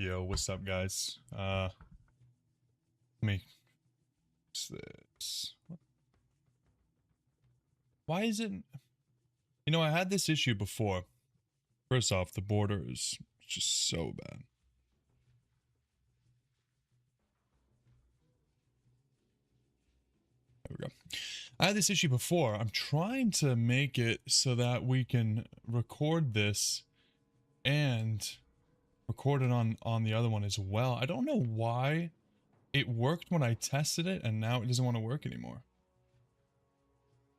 Yo, what's up, guys? Let me fix this. What? Why is it? You know, I had this issue before. First off, the border is just so bad. There we go. I had this issue before. I'm trying to make it so that we can record this and record it on the other one as well. I don't know why it worked when I tested it and now it doesn't want to work anymore.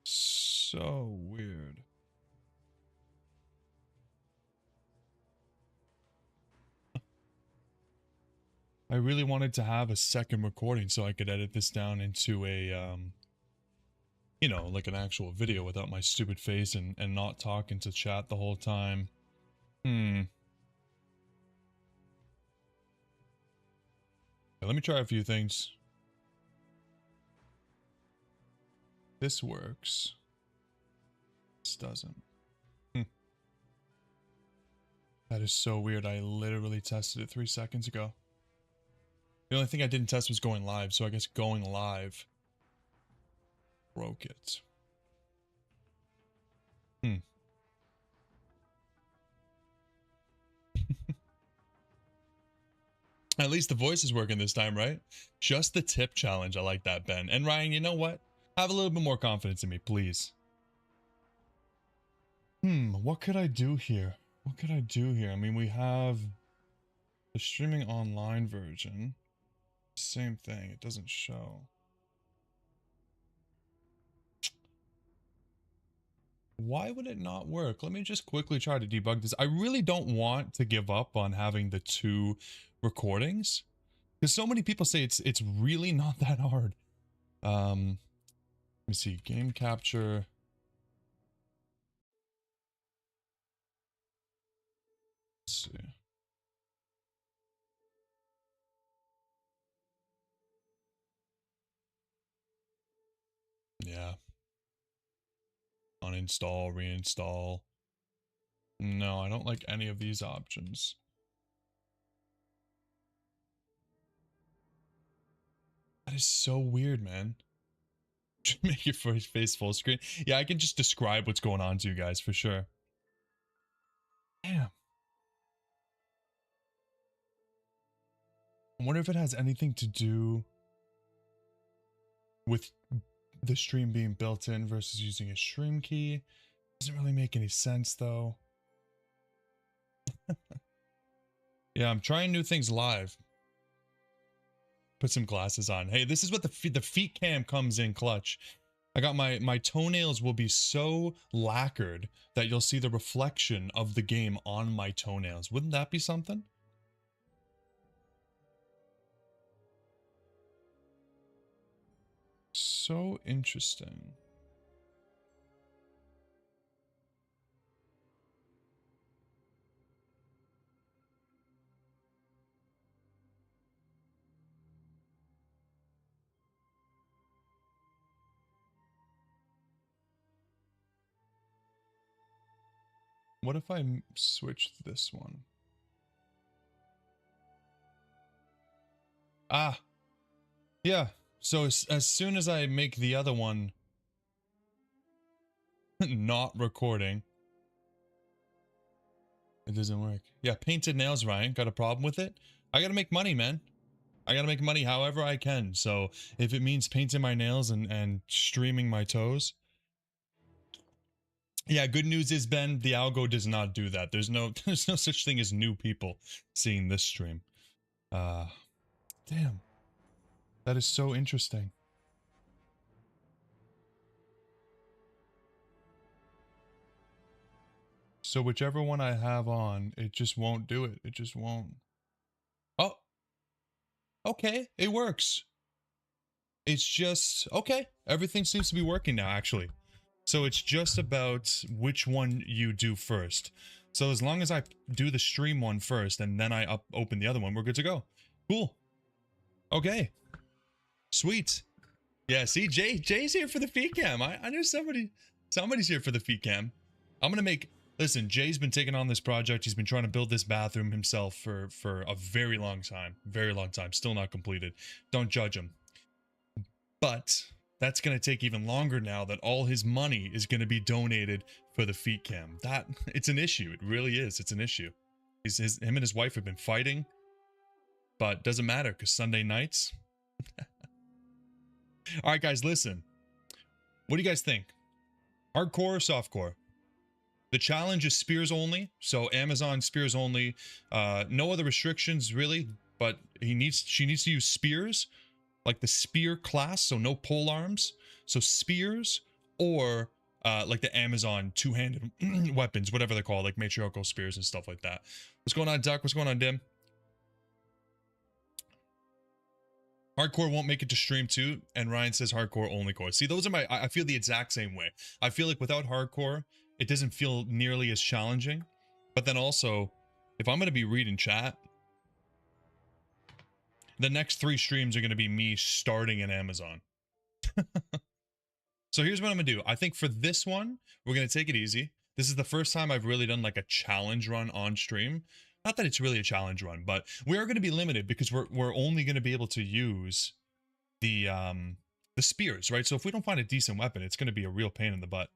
So weird. I really wanted to have a second recording so I could edit this down into a, you know, like an actual video without my stupid face and not talking to chat the whole time. Let me try a few things. This works. This doesn't. That is so weird. I literally tested it 3 seconds ago. The only thing I didn't test was going live, so I guess going live broke it. At least the voice is working this time, right? Just the tip challenge. I like that, Ben. And Ryan, you know what? Have a little bit more confidence in me, please. What could I do here? What could I do here? I mean, we have the streaming online version. Same thing. It doesn't show. Why would it not work? Let me just quickly try to debug this. I really don't want to give up on having the two recordings because so many people say it's really not that hard. Let me see. Game capture. Let's see. Yeah. Uninstall, reinstall. No, I don't like any of these options. That is so weird, man. Make your face full screen. Yeah, I can just describe what's going on to you guys for sure. Damn. I wonder if it has anything to do with the stream being built in versus using a stream key. Doesn't really make any sense though. Yeah, I'm trying new things live. Put some glasses on. Hey, this is what the feet cam comes in clutch. I got my toenails will be so lacquered that you'll see the reflection of the game on my toenails. Wouldn't that be something? So interesting. What if I switched this one? Ah, yeah. So as soon as I make the other one not recording, it doesn't work. Yeah, painted nails, Ryan. Got a problem with it? I gotta make money, man. I gotta make money however I can. So if it means painting my nails and streaming my toes. Yeah, good news is, Ben, the algo does not do that. There's no such thing as new people seeing this stream. Damn. That is so interesting. So whichever one I have on, it just won't do it. It just won't. Oh. Okay, it works. It's just, okay. Everything seems to be working now, actually. So it's just about which one you do first. So as long as I do the stream one first and then I open the other one, we're good to go. Cool. Okay. Sweet. Yeah, see, Jay's here for the feed cam. I knew somebody's here for the feed cam. I'm gonna make Listen, Jay's been taking on this project. He's been trying to build this bathroom himself for a very long time. Very long time. Still not completed. Don't judge him. But that's going to take even longer now that all his money is going to be donated for the feet cam. It's an issue. It really is. It's an issue. Him and his wife have been fighting, but doesn't matter because Sunday nights. All right, guys, listen. What do you guys think? Hardcore or softcore? The challenge is spears only, so Amazon spears only. No other restrictions really, but she needs to use spears, like the spear class, so no pole arms. So spears or like the Amazon two-handed weapons, whatever they're called, like matriarchal spears and stuff like that. What's going on, Duck? What's going on, Dim? Hardcore won't make it to stream too, and Ryan says hardcore only core. See, those are my, I feel the exact same way. I feel like without hardcore, it doesn't feel nearly as challenging. But then also, if I'm going to be reading chat, the next 3 streams are going to be me starting in Amazon. So here's what I'm going to do. I think for this one, we're going to take it easy. This is the first time I've really done like a challenge run on stream. Not that it's really a challenge run, but we are going to be limited because we're only going to be able to use the spears, right? So if we don't find a decent weapon, it's going to be a real pain in the butt.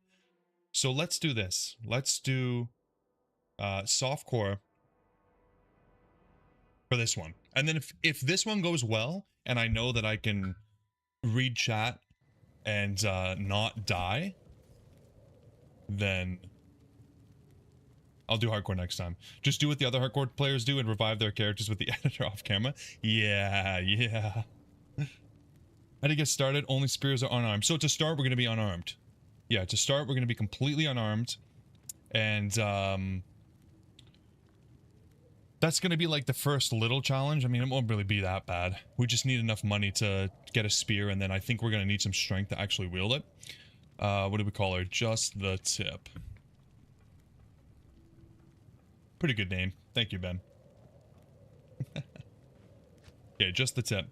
So let's do this. Let's do softcore for this one. And then if this one goes well, and I know that I can read chat and not die, then I'll do hardcore next time. Just do what the other hardcore players do and revive their characters with the editor off camera. Yeah. How to get started? Only spears are unarmed. So to start, we're going to be unarmed. Yeah, to start, we're going to be completely unarmed. And that's going to be like the first little challenge. I mean, it won't really be that bad. We just need enough money to get a spear, and then I think we're going to need some strength to actually wield it. What do we call her? Just the Tip. Pretty good name. Thank you, Ben. Yeah, Just the Tip.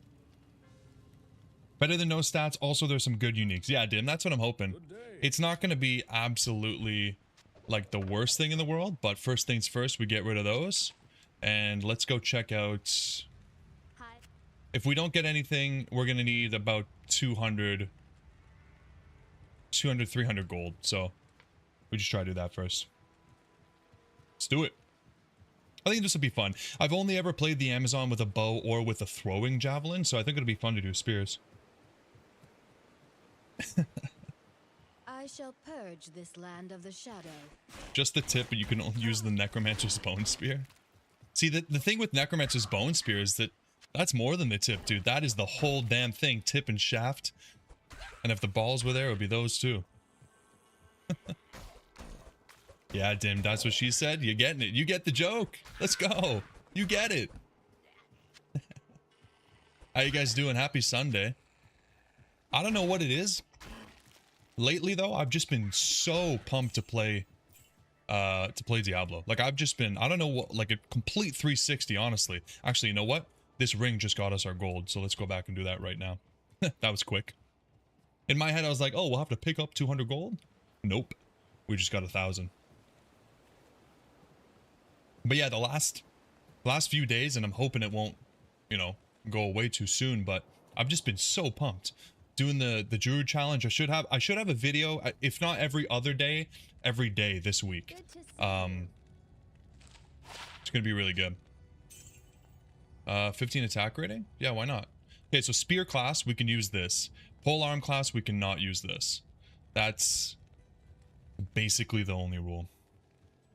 Better than no stats. Also, there's some good uniques. Yeah, Dim, that's what I'm hoping. It's not going to be absolutely like the worst thing in the world, but first things first, we get rid of those. And let's go check out... Hi. If we don't get anything, we're going to need about 300 gold. So we just try to do that first. Let's do it. I think this will be fun. I've only ever played the Amazon with a bow or with a throwing javelin, so I think it'll be fun to do spears. I shall purge this land of the shadow. Just the Tip, but you can only use the Necromancer's Bone Spear. See, the thing with Necromancer's Bone Spear is that that's more than the Tip, dude. That is the whole damn thing, tip and shaft. And if the balls were there, it would be those too. Yeah, Dim, that's what she said. You're getting it. You get the joke. Let's go. You get it. How you guys doing? Happy Sunday. I don't know what it is. Lately, though, I've just been so pumped to play Diablo. Like, I've just been, I don't know what, like a complete 360, honestly. Actually, you know what? This ring just got us our gold, so let's go back and do that right now. That was quick. In my head, I was like, oh, we'll have to pick up 200 gold? Nope. We just got 1,000. But yeah, the last few days, and I'm hoping it won't, you know, go away too soon, but I've just been so pumped. Doing the Druid challenge. I should have a video, if not every other day, every day this week. It's gonna be really good. 15 attack rating? Yeah, why not? Okay, so spear class, we can use this. Pole arm class, we cannot use this. That's basically the only rule.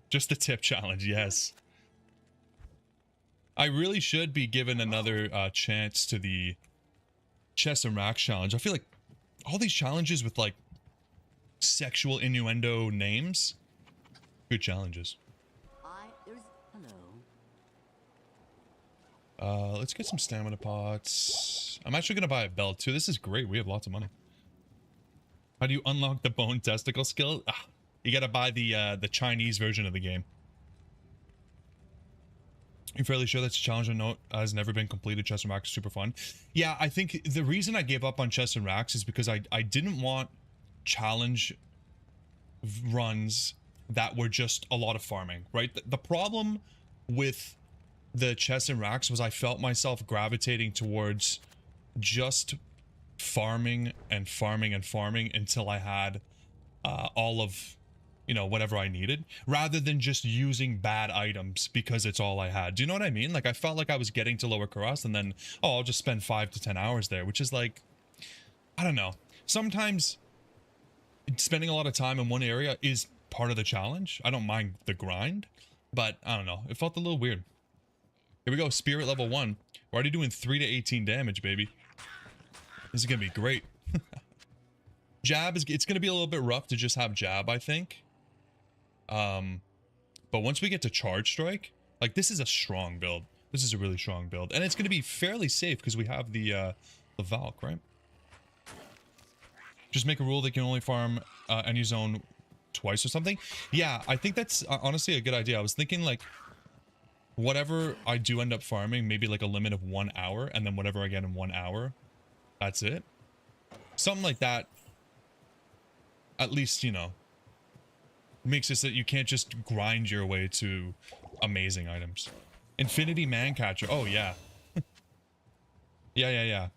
Just the Tip challenge, yes. I really should be given another chance to the chest and racks challenge. I feel like all these challenges with like sexual innuendo names, good challenges. Let's get some stamina pots. I'm actually gonna buy a belt too. This is great. We have lots of money. How do you unlock the bone testicle skill? Ah, you gotta buy the Chinese version of the game. You're fairly sure that's a challenge I know has never been completed. Chest and racks is super fun. Yeah, I think the reason I gave up on chest and racks is because I didn't want challenge runs that were just a lot of farming, right? The problem with the chests and racks was I felt myself gravitating towards just farming and farming and farming until I had all of, you know, whatever I needed, rather than just using bad items because it's all I had. Do you know what I mean? Like, I felt like I was getting to Lower Karas and then, oh, I'll just spend 5 to 10 hours there, which is like, I don't know. Sometimes spending a lot of time in one area is part of the challenge. I don't mind the grind, but I don't know. It felt a little weird. Here we go. Spirit level 1. We're already doing 3 to 18 damage, baby. This is going to be great. Jab is, it's going to be a little bit rough to just have jab, I think. But once we get to charge strike, like, this is a strong build. This is a really strong build, and it's going to be fairly safe because we have the Valk, right? Just make a rule that you can only farm any zone twice or something. Yeah, I think that's honestly a good idea. I was thinking, like, whatever I do end up farming, maybe like a limit of 1 hour, and then whatever I get in 1 hour, that's it. Something like that. At least, you know, makes it so that you can't just grind your way to amazing items. Infinity Mancatcher. Oh, yeah. Yeah.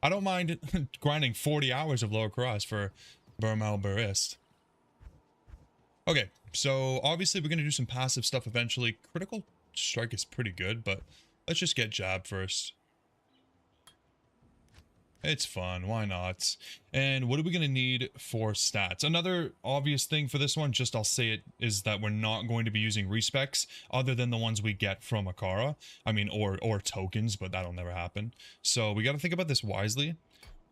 I don't mind grinding 40 hours of Lower Karas for Burmal Barist. Okay, so obviously we're going to do some passive stuff eventually. Critical Strike is pretty good, but let's just get Jab first. It's fun, why not? And what are we going to need for stats? Another obvious thing for this one, just I'll say it, is that we're not going to be using respecs other than the ones we get from Akara. I mean, or tokens, but that'll never happen. So we got to think about this wisely.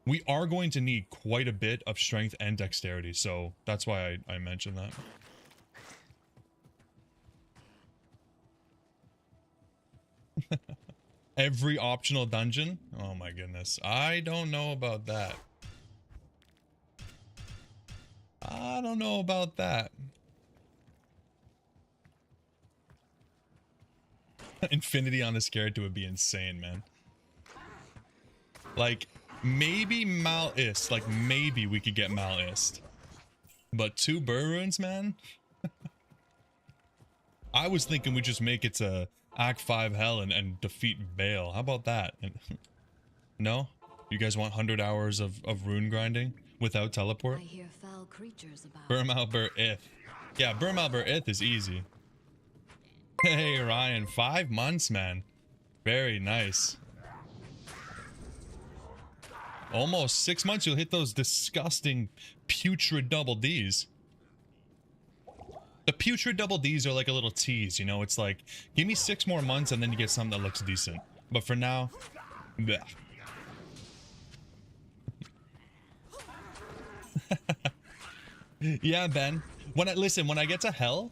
We are going to need quite a bit of strength and dexterity, so that's why I mentioned that. Every optional dungeon? Oh my goodness. I don't know about that. I don't know about that. Infinity on the Scared would be insane, man. Like, maybe Malist. Like, maybe we could get Malist. But 2 Burr Runes, man? I was thinking we just make it to Act 5 Hell and defeat Bale. How about that? No? You guys want 100 hours of rune grinding without teleport? I hear foul creatures about. Burmal Bur Ith. Yeah, Burmal Bur Ith is easy. Hey, Ryan. 5 months, man. Very nice. Almost 6 months, you'll hit those disgusting putrid double Ds. The putrid double Ds are like a little tease, you know? It's like, give me 6 more months and then you get something that looks decent. But for now, bleh. Yeah, Ben. When I get to Hell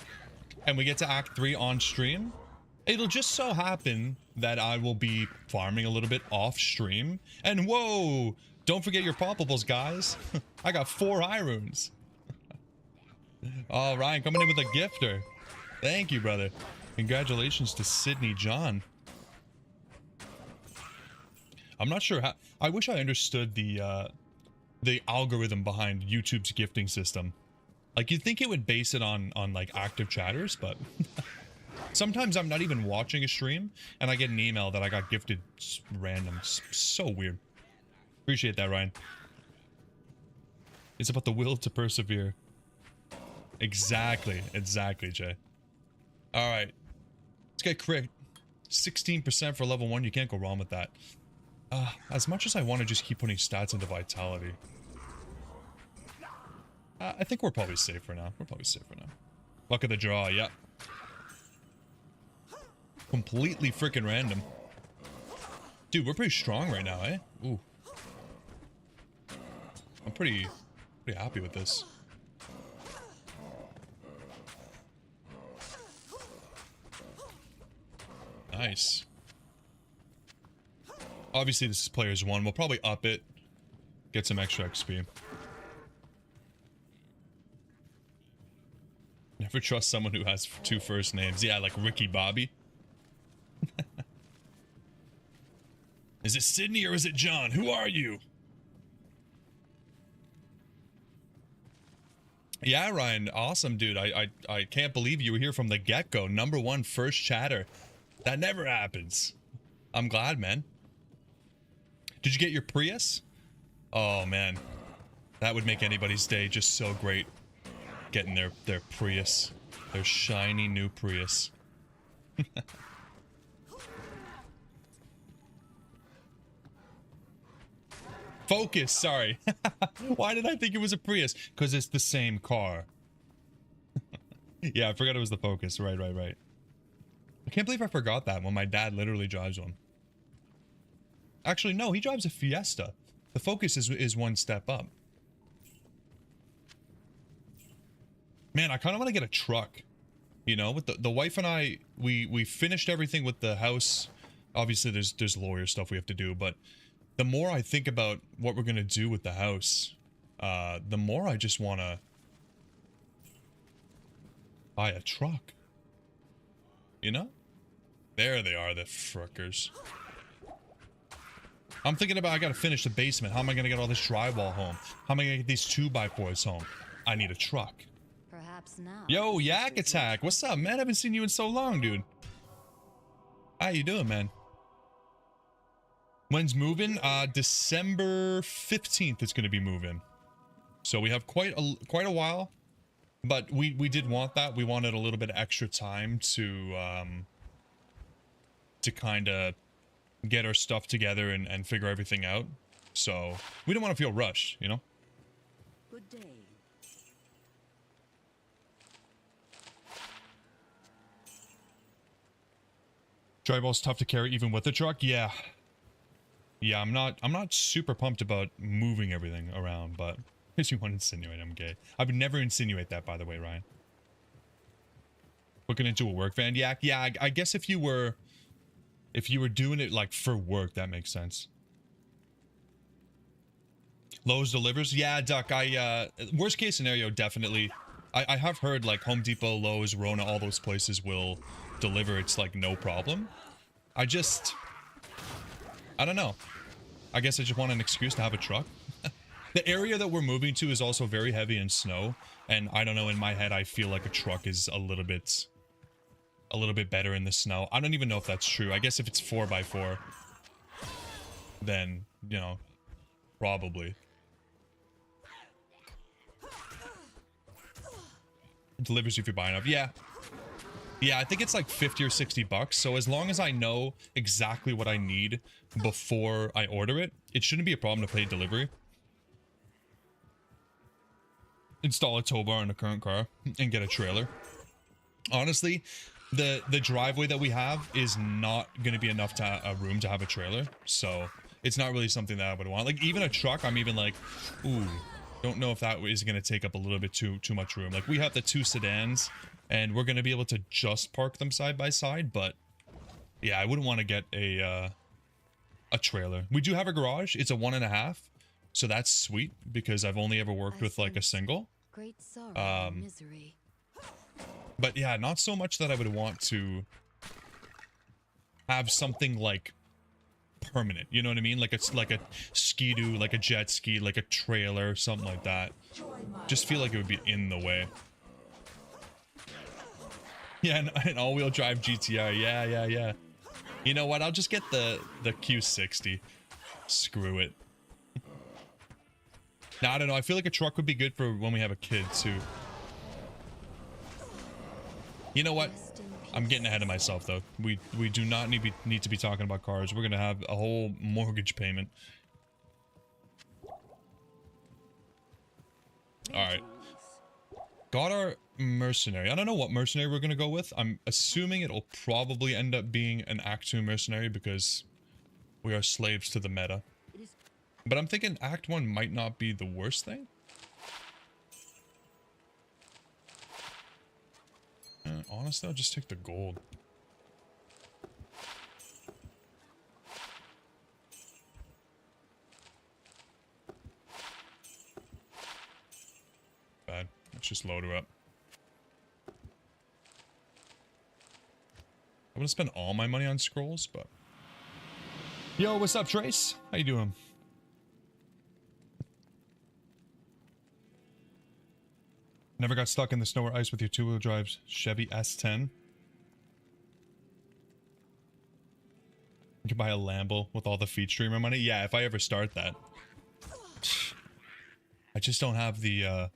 and we get to Act 3 on stream, it'll just so happen that I will be farming a little bit off stream. And whoa, don't forget your poppables, guys. I got 4 high runes. Oh, Ryan coming in with a gifter. Thank you, brother. Congratulations to Sydney John. I'm not sure how. I wish I understood the algorithm behind YouTube's gifting system. Like, you'd think it would base it on like active chatters, but sometimes I'm not even watching a stream and I get an email that I got gifted random. So weird. Appreciate that, Ryan. It's about the will to persevere. Exactly, Jay. All right, let's get crit. 16% for level 1. You can't go wrong with that. As much as I want to just keep putting stats into vitality, I think we're probably safe for now. Luck of the draw, yep. Completely freaking random. Dude, we're pretty strong right now, eh? Ooh. I'm pretty happy with this. Nice. Obviously, this is players 1. We'll probably up it. Get some extra XP. Never trust someone who has 2 first names. Yeah, like Ricky Bobby. Is it Sydney or is it John? Who are you? Yeah, Ryan, awesome, dude. I can't believe you were here from the get-go. #1 first chatter. That never happens. I'm glad, man. Did you get your Prius? Oh man, that would make anybody's day just so great. Getting their Prius, their shiny new Prius. Focus, sorry. Why did I think it was a Prius? Because it's the same car. Yeah, I forgot it was the Focus. Right. I can't believe I forgot that when my dad literally drives one. Actually, no, he drives a Fiesta. The Focus is one step up. Man, I kind of want to get a truck. You know, with the wife and I, we finished everything with the house. Obviously, there's lawyer stuff we have to do, but the more I think about what we're gonna do with the house, the more I just want to buy a truck. You know? There they are, the frickers. I'm thinking about, I gotta finish the basement. How am I gonna get all this drywall home? How am I gonna get these 2x4s home? I need a truck. Perhaps now. Yo, Yak Attack, what's up, man? I haven't seen you in so long, dude. How you doing, man? When's moving? December 15th it's gonna be moving. So we have quite a while, but we did want that. We wanted a little bit of extra time to kind of get our stuff together and figure everything out. So we don't want to feel rushed, you know? Good day. Drywall's tough to carry even with the truck. Yeah. Yeah, I'm not super pumped about moving everything around, but if you want to insinuate I'm gay. I would never insinuate that, by the way, Ryan. Looking into a work van. Yeah, I guess if you were doing it like for work, that makes sense. Lowe's delivers? Yeah, Duck, worst case scenario, definitely. I have heard like Home Depot, Lowe's, Rona, all those places will deliver. It's like no problem. I don't know. I guess I just want an excuse to have a truck. The area that we're moving to is also very heavy in snow, and I don't know, in my head I feel like a truck is a little bit better in the snow. I don't even know if that's true. I guess if it's 4x4, then, you know, probably. It delivers if you buy enough. Yeah. Yeah, I think it's like 50 or 60 bucks. So as long as I know exactly what I need before I order it, it shouldn't be a problem to pay delivery. Install a tow bar in the current car and get a trailer. Honestly, the driveway that we have is not going to be enough to a room to have a trailer. So it's not really something that I would want. Like even a truck, I'm even like, ooh, don't know if that is going to take up a little bit too much room. Like we have the 2 sedans and we're going to be able to just park them side by side. But yeah, I wouldn't want to get a trailer. We do have a garage. It's a 1.5. So that's sweet because I've only ever worked with like a single. Great sorrow and misery. But yeah, not so much that I would want to have something like permanent. You know what I mean? Like it's like a ski-doo, like a jet ski, like a trailer, something like that. Just feel like it would be in the way. Yeah, an all-wheel drive GTR. Yeah. You know what? I'll just get the Q60. Screw it. Now, I don't know. I feel like a truck would be good for when we have a kid, too. You know what? I'm getting ahead of myself, though. We do not need to be talking about cars. We're going to have a whole mortgage payment. Alright. Got our mercenary. I don't know what mercenary we're going to go with. I'm assuming it'll probably end up being an Act 2 mercenary because we are slaves to the meta. But I'm thinking Act 1 might not be the worst thing. Honestly, I'll just take the gold. Bad. Let's just load her up. I'm gonna spend all my money on scrolls, but... Yo, what's up, Trace? How you doing? Never got stuck in the snow or ice with your two-wheel drive Chevy S10. You can buy a Lambo with all the feed streamer money. Yeah, if I ever start that. I just don't have the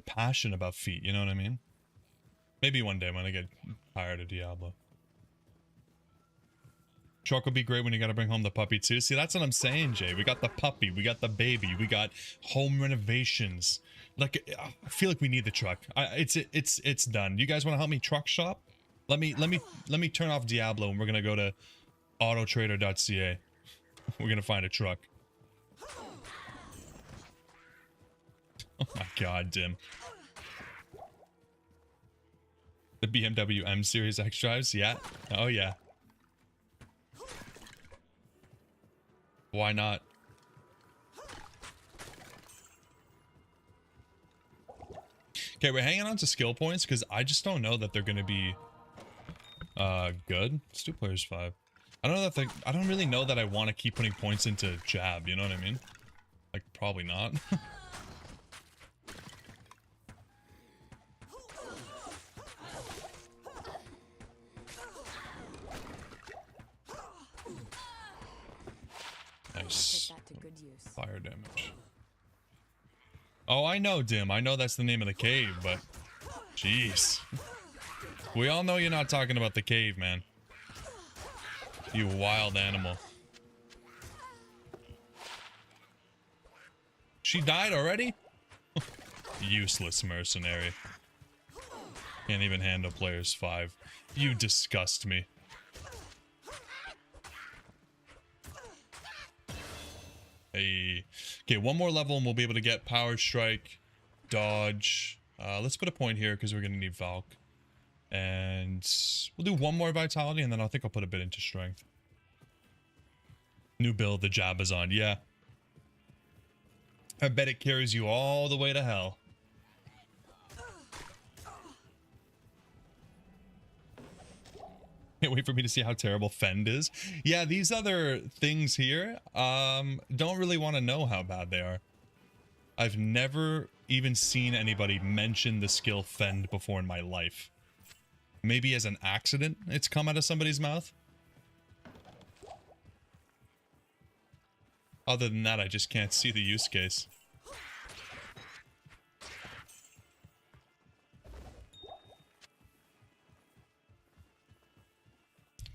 passion about feet, you know what I mean? Maybe one day when I get tired of Diablo. Truck will be great when you gotta bring home the puppy too. See, that's what I'm saying, Jay. We got the puppy, we got the baby, we got home renovations. Like, I feel like we need the truck. It's done. You guys want to help me truck shop? Let me turn off Diablo and we're gonna go to autotrader.ca. We're gonna find a truck. Oh my god, Dim. The BMW M Series X drives, yeah. Oh yeah. Why not? Okay, we're hanging on to skill points because I just don't know that they're gonna be good. Let's do players 5. I don't know that I don't really know that I want to keep putting points into jab, you know what I mean? Like, probably not. Nice. Fire damage. Oh, I know, Dim. I know that's the name of the cave, but... Jeez. We all know you're not talking about the cave, man. You wild animal. She died already? Useless mercenary. Can't even handle players 5. You disgust me. Hey. Okay, one more level and we'll be able to get Power Strike, Dodge. Let's put a point here because we're going to need Valk. And we'll do one more Vitality and then I think I'll put a bit into Strength. New build, the Jabazon. Yeah. I bet it carries you all the way to hell. Can't wait for me to see how terrible Fend is. Yeah, these other things here, don't really want to know how bad they are. I've never even seen anybody mention the skill Fend before in my life. Maybe as an accident, it's come out of somebody's mouth. Other than that, I just can't see the use case.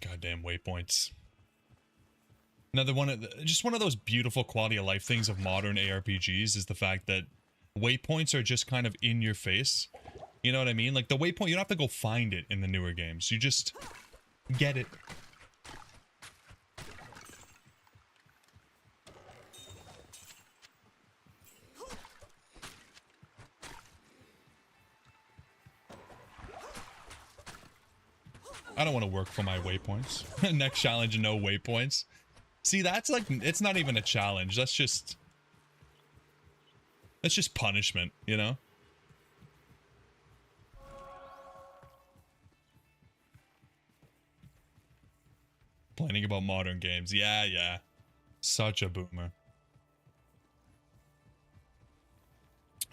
Goddamn waypoints. Another one of just one of those beautiful quality of life things of modern ARPGs is the fact that waypoints are just kind of in your face. You know what I mean? Like the waypoint, you don't have to go find it in the newer games. You just get it. I don't want to work for my waypoints. Next challenge, no waypoints. See, that's like, it's not even a challenge. That's just punishment, you know? Complaining about modern games. Yeah, yeah. Such a boomer.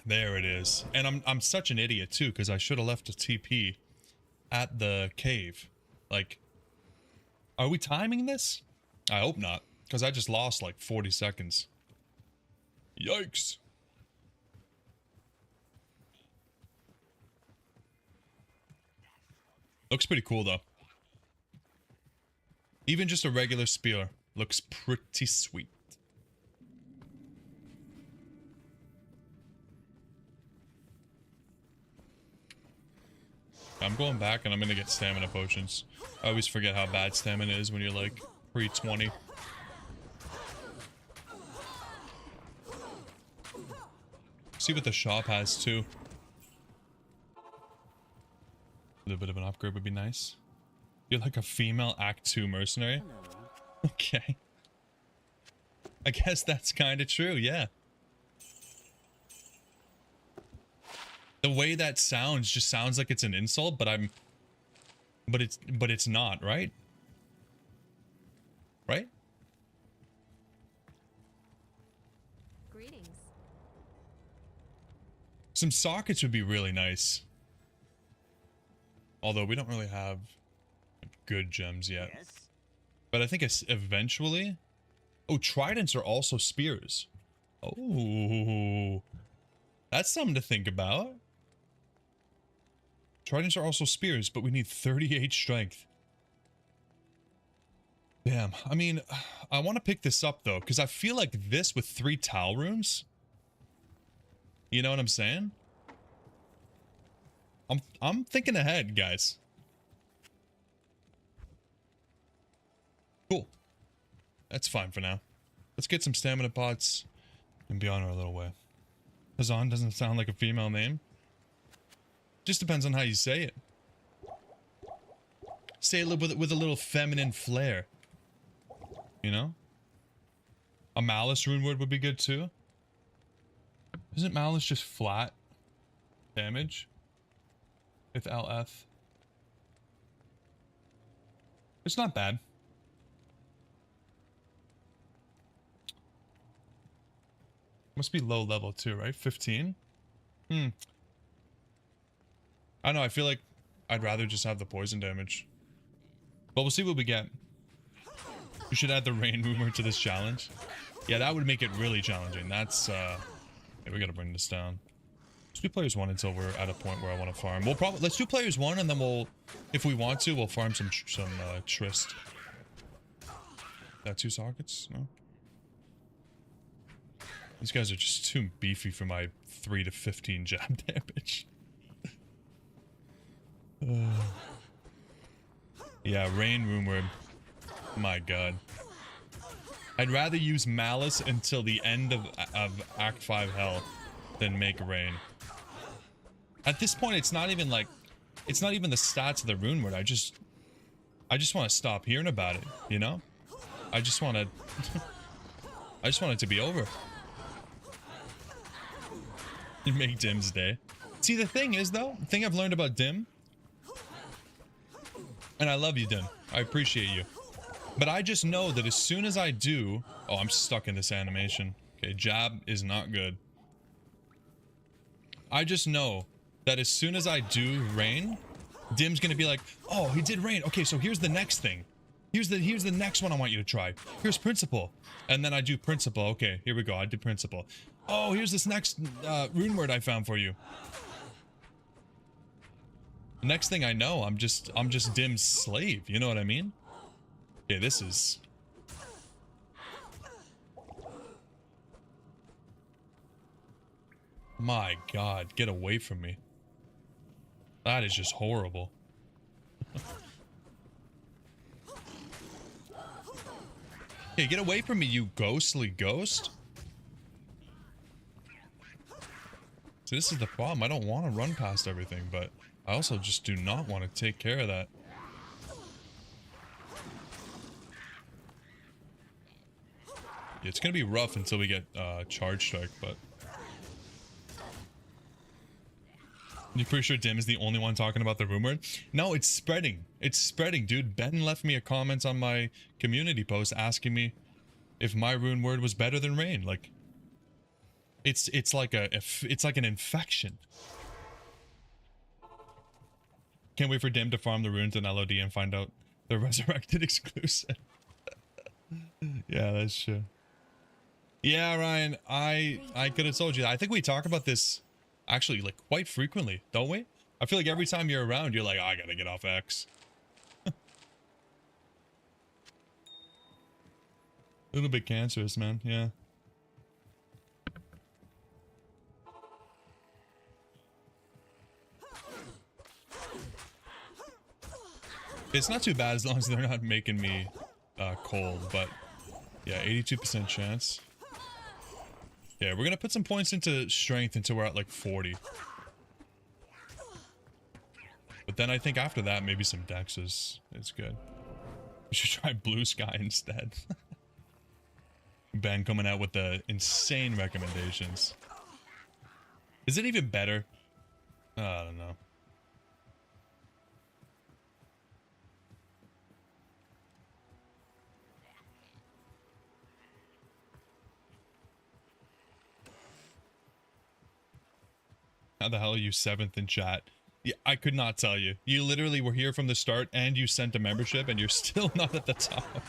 There it is. And I'm such an idiot too, because I should have left a TP at the cave. Like, are we timing this? I hope not, because I just lost like 40 seconds. Yikes. Looks pretty cool though. Even just a regular spear looks pretty sweet. I'm going back and I'm gonna get stamina potions. I always forget how bad stamina is when you're like pre-20. See what the shop has too. A little bit of an upgrade would be nice. You're like a female Act 2 mercenary? Okay. I guess that's kind of true, yeah. The way that sounds just sounds like it's an insult, but it's not, right? Right? Greetings. Some sockets would be really nice. Although we don't really have good gems yet. Yes. But I think it's eventually... Oh, tridents are also spears. Oh. That's something to think about. Tridents are also spears, but we need 38 strength. Damn. I mean, I want to pick this up, though, because I feel like this with 3 towel rooms... You know what I'm saying? I'm thinking ahead, guys. Cool. That's fine for now. Let's get some stamina pots and be on our little way. Hazan doesn't sound like a female name. Just depends on how you say it. Say it with a little feminine flair. You know? A Malice rune word would be good too. Isn't Malice just flat damage? With LF. It's not bad. Must be low level too, right? 15? I don't know, I feel like I'd rather just have the poison damage. But we'll see what we get. We should add the rain rumor to this challenge. Yeah, that would make it really challenging. That's, yeah, we gotta bring this down. Let's do players 1 until we're at a point where I want to farm. We'll probably, let's do players 1 and then we'll, if we want to, we'll farm some Trist. That 2 sockets? No? These guys are just too beefy for my 3 to 15 jab damage. Yeah, rain rumor. My god. I'd rather use Malice until the end of Act 5 Hell than make rain. At this point, it's not even like, it's not even the stats of the rune word. I just want to stop hearing about it, you know? I just want to, I just want it to be over. You make Dim's day. See, the thing is, though, the thing I've learned about Dim, and I love you, Dim. I appreciate you. But I just know that as soon as I do... Oh, I'm stuck in this animation. Okay, jab is not good. I just know that as soon as I do rain, Dim's gonna be like, oh, he did rain. Okay, so here's the next thing. Here's the next one I want you to try. Here's principle. And then I do principle. Okay, here we go. I did principle. Oh, here's this next rune word I found for you. Next thing I know, I'm just Dim's slave. You know what I mean? Okay, this is... My god, get away from me. That is just horrible. Hey, get away from me, you ghostly ghost. So this is the problem. I don't want to run past everything, but I also just do not want to take care of that. Yeah, it's going to be rough until we get Charge Strike, but... You pretty sure Dim is the only one talking about the rune word? No, it's spreading. It's spreading, dude. Ben left me a comment on my community post asking me if my rune word was better than rain. Like, it's like an infection. Can't wait for Dim to farm the runes in LOD and find out the resurrected exclusive. Yeah, that's true. Yeah, Ryan, I could have told you that. I think we talk about this actually like quite frequently, don't we? I feel like every time you're around, you're like, oh, I gotta get off X. A little bit cancerous, man. Yeah. It's not too bad as long as they're not making me cold, but yeah, 82% chance. Yeah, we're gonna put some points into strength until we're at like 40. But then I think after that, maybe some dex is good. We should try blue sky instead. Ben coming out with the insane recommendations. Is it even better? I don't know. How the hell are you 7th in chat? Yeah, I could not tell you. You literally were here from the start and you sent a membership and you're still not at the top.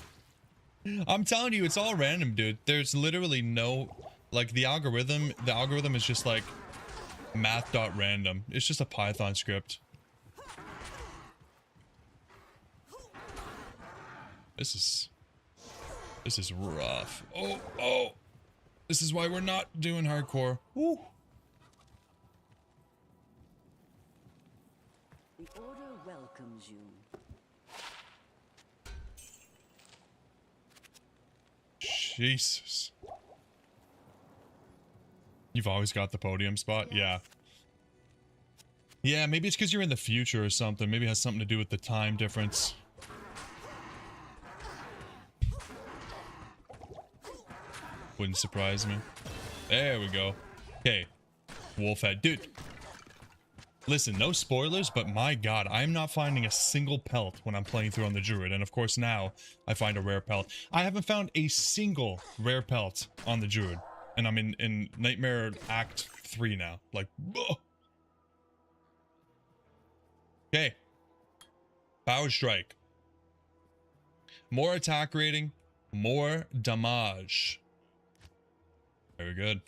I'm telling you, it's all random, dude. There's literally no, like, the algorithm is just like math.random. It's just a Python script. This is rough. Oh. This is why we're not doing hardcore. Woo. The Order welcomes you. Jesus. You've always got the podium spot? Yeah. Yeah, maybe it's because you're in the future or something. Maybe it has something to do with the time difference. Wouldn't surprise me. There we go. Okay. Wolfhead. Dude. Listen, no spoilers, but my god, I'm not finding a single pelt when I'm playing through on the Druid. And of course now, I find a rare pelt. I haven't found a single rare pelt on the Druid. And I'm in Nightmare Act 3 now. Like, ugh. Okay. Power Strike. More attack rating, more damage. Very good.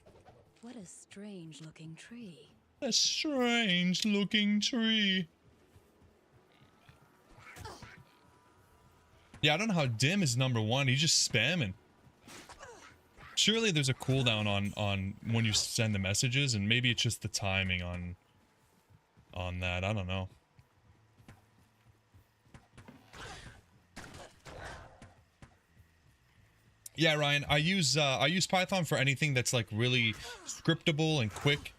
What a strange looking tree. A strange looking tree. Yeah, I don't know how Dim is number 1. He's just spamming. Surely there's a cooldown on when you send the messages, and maybe it's just the timing on that. I don't know. Yeah, Ryan, I use Python for anything that's like really scriptable and quick.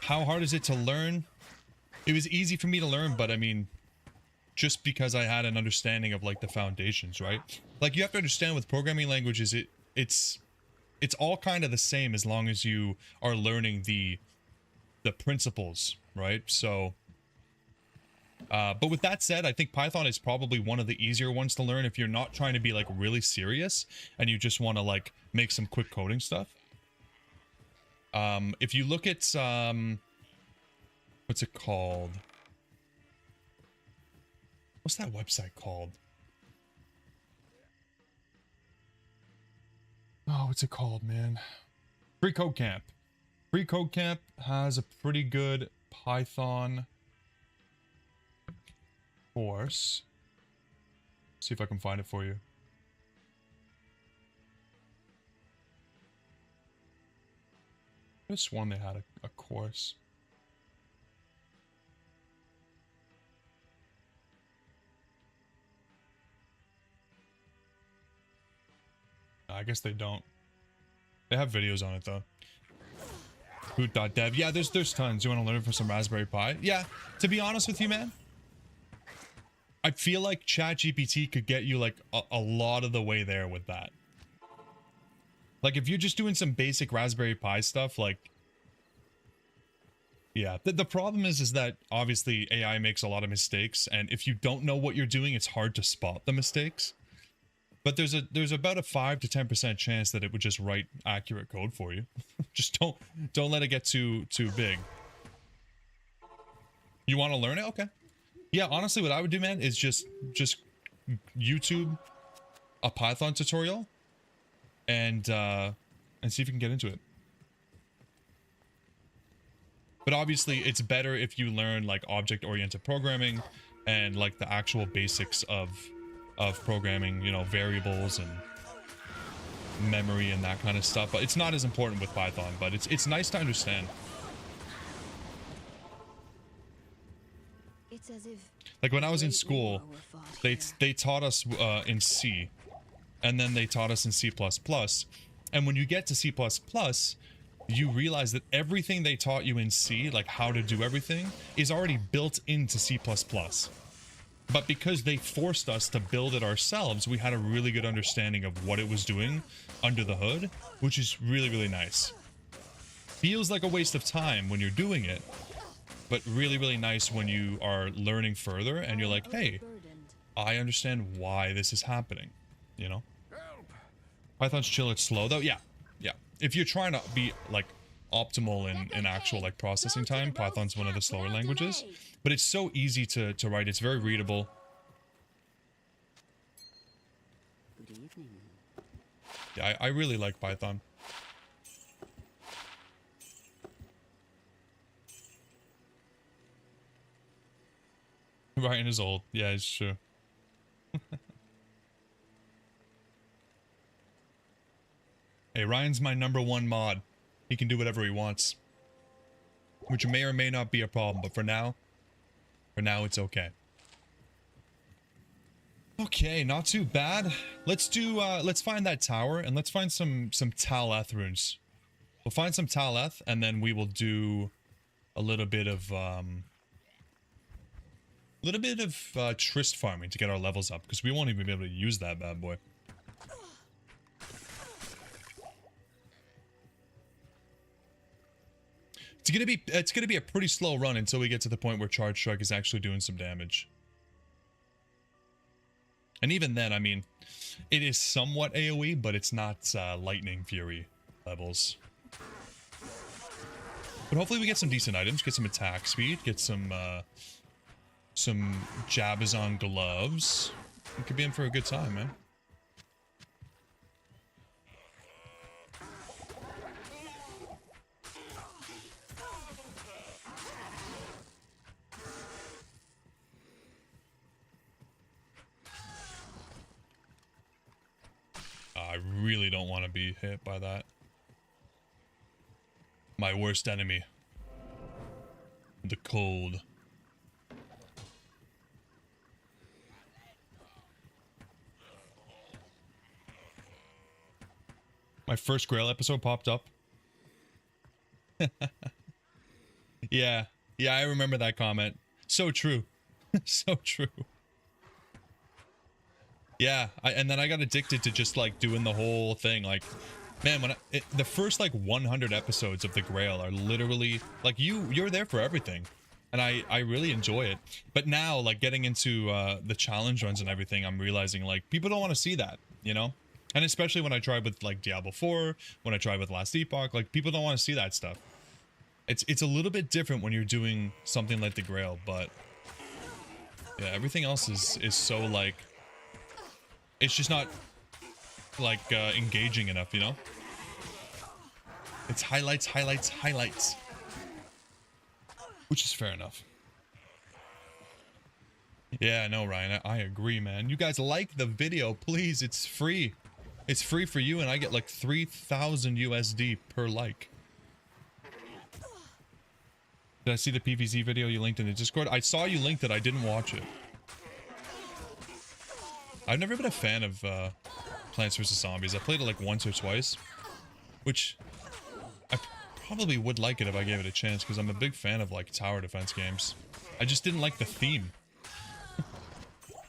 How hard is it to learn? It was easy for me to learn, but I mean, just because I had an understanding of like the foundations, right? Like you have to understand with programming languages, it's all kind of the same as long as you are learning the principles, right? So, but with that said, I think Python is probably one of the easier ones to learn if you're not trying to be like really serious and you just want to like make some quick coding stuff. If you look at what's it called? What's that website called? Oh, what's it called, man? Free Code Camp. Free Code Camp has a pretty good Python course. See if I can find it for you. I just sworn they had a course. I guess they don't. They have videos on it though. Boot.dev. Yeah, there's tons. You want to learn it from some Raspberry Pi? Yeah, to be honest with you, man, I feel like ChatGPT could get you like a lot of the way there with that. Like if you're just doing some basic Raspberry Pi stuff, like, yeah, the problem is that obviously AI makes a lot of mistakes, and if you don't know what you're doing, it's hard to spot the mistakes. But there's about a 5 to 10% chance that it would just write accurate code for you. Just don't let it get too big. You want to learn it? Okay. Yeah, honestly, what I would do, man, is just YouTube a Python tutorial and see if you can get into it. But obviously, it's better if you learn like object-oriented programming and like the actual basics of programming, you know, variables and memory and that kind of stuff. But it's not as important with Python, but it's nice to understand. It's as if like when I was in school, they taught us in C, and then they taught us in C++. And when you get to C++, you realize that everything they taught you in C, like how to do everything, is already built into C++. But because they forced us to build it ourselves, we had a really good understanding of what it was doing under the hood, which is really, really nice. Feels like a waste of time when you're doing it, but really, really nice when you are learning further and you're like, hey, I understand why this is happening, you know? Python's chill, it's slow though. Yeah. If you're trying to be like optimal in actual like processing time. Python's one of the slower languages, but it's so easy to write. It's very readable. Good evening. Yeah, I really like Python. Ryan is old. Yeah, it's true. Hey, Ryan's my #1 mod. He can do whatever he wants. Which may or may not be a problem, but for now it's okay. Okay, not too bad. Let's do let's find that tower and let's find some Taleth runes. We'll find some Taleth and then we will do a little bit of Trist farming to get our levels up, because we won't even be able to use that bad boy. It's gonna be a pretty slow run until we get to the point where Charge Strike is actually doing some damage. And even then, I mean, it is somewhat AoE, but it's not Lightning Fury levels. But hopefully we get some decent items, get some attack speed, get some Jabazon gloves. We could be in for a good time, man. I really don't want to be hit by that. My worst enemy. The cold. My first Grail episode popped up. Yeah, I remember that comment. So true. So true. Yeah, and then I got addicted to just like doing the whole thing. Like, man, when the first like 100 episodes of the Grail are literally like you're there for everything, and I really enjoy it. But now, like getting into the challenge runs and everything, I'm realizing like people don't want to see that, you know. And especially when I tried with like Diablo 4, when I tried with Last Epoch, like people don't want to see that stuff. It's a little bit different when you're doing something like the Grail, but yeah, everything else is so like. It's just not, like, engaging enough, you know? It's highlights, highlights, highlights. Which is fair enough. Yeah, no, Ryan, I agree, man. You guys like the video, please. It's free. It's free for you, and I get, like, 3,000 USD per like. Did I see the PvZ video you linked in the Discord? I saw you linked it. I didn't watch it. I've never been a fan of Plants vs. Zombies. I played it like once or twice, which I probably would like it if I gave it a chance, because I'm a big fan of like tower defense games. I just didn't like the theme.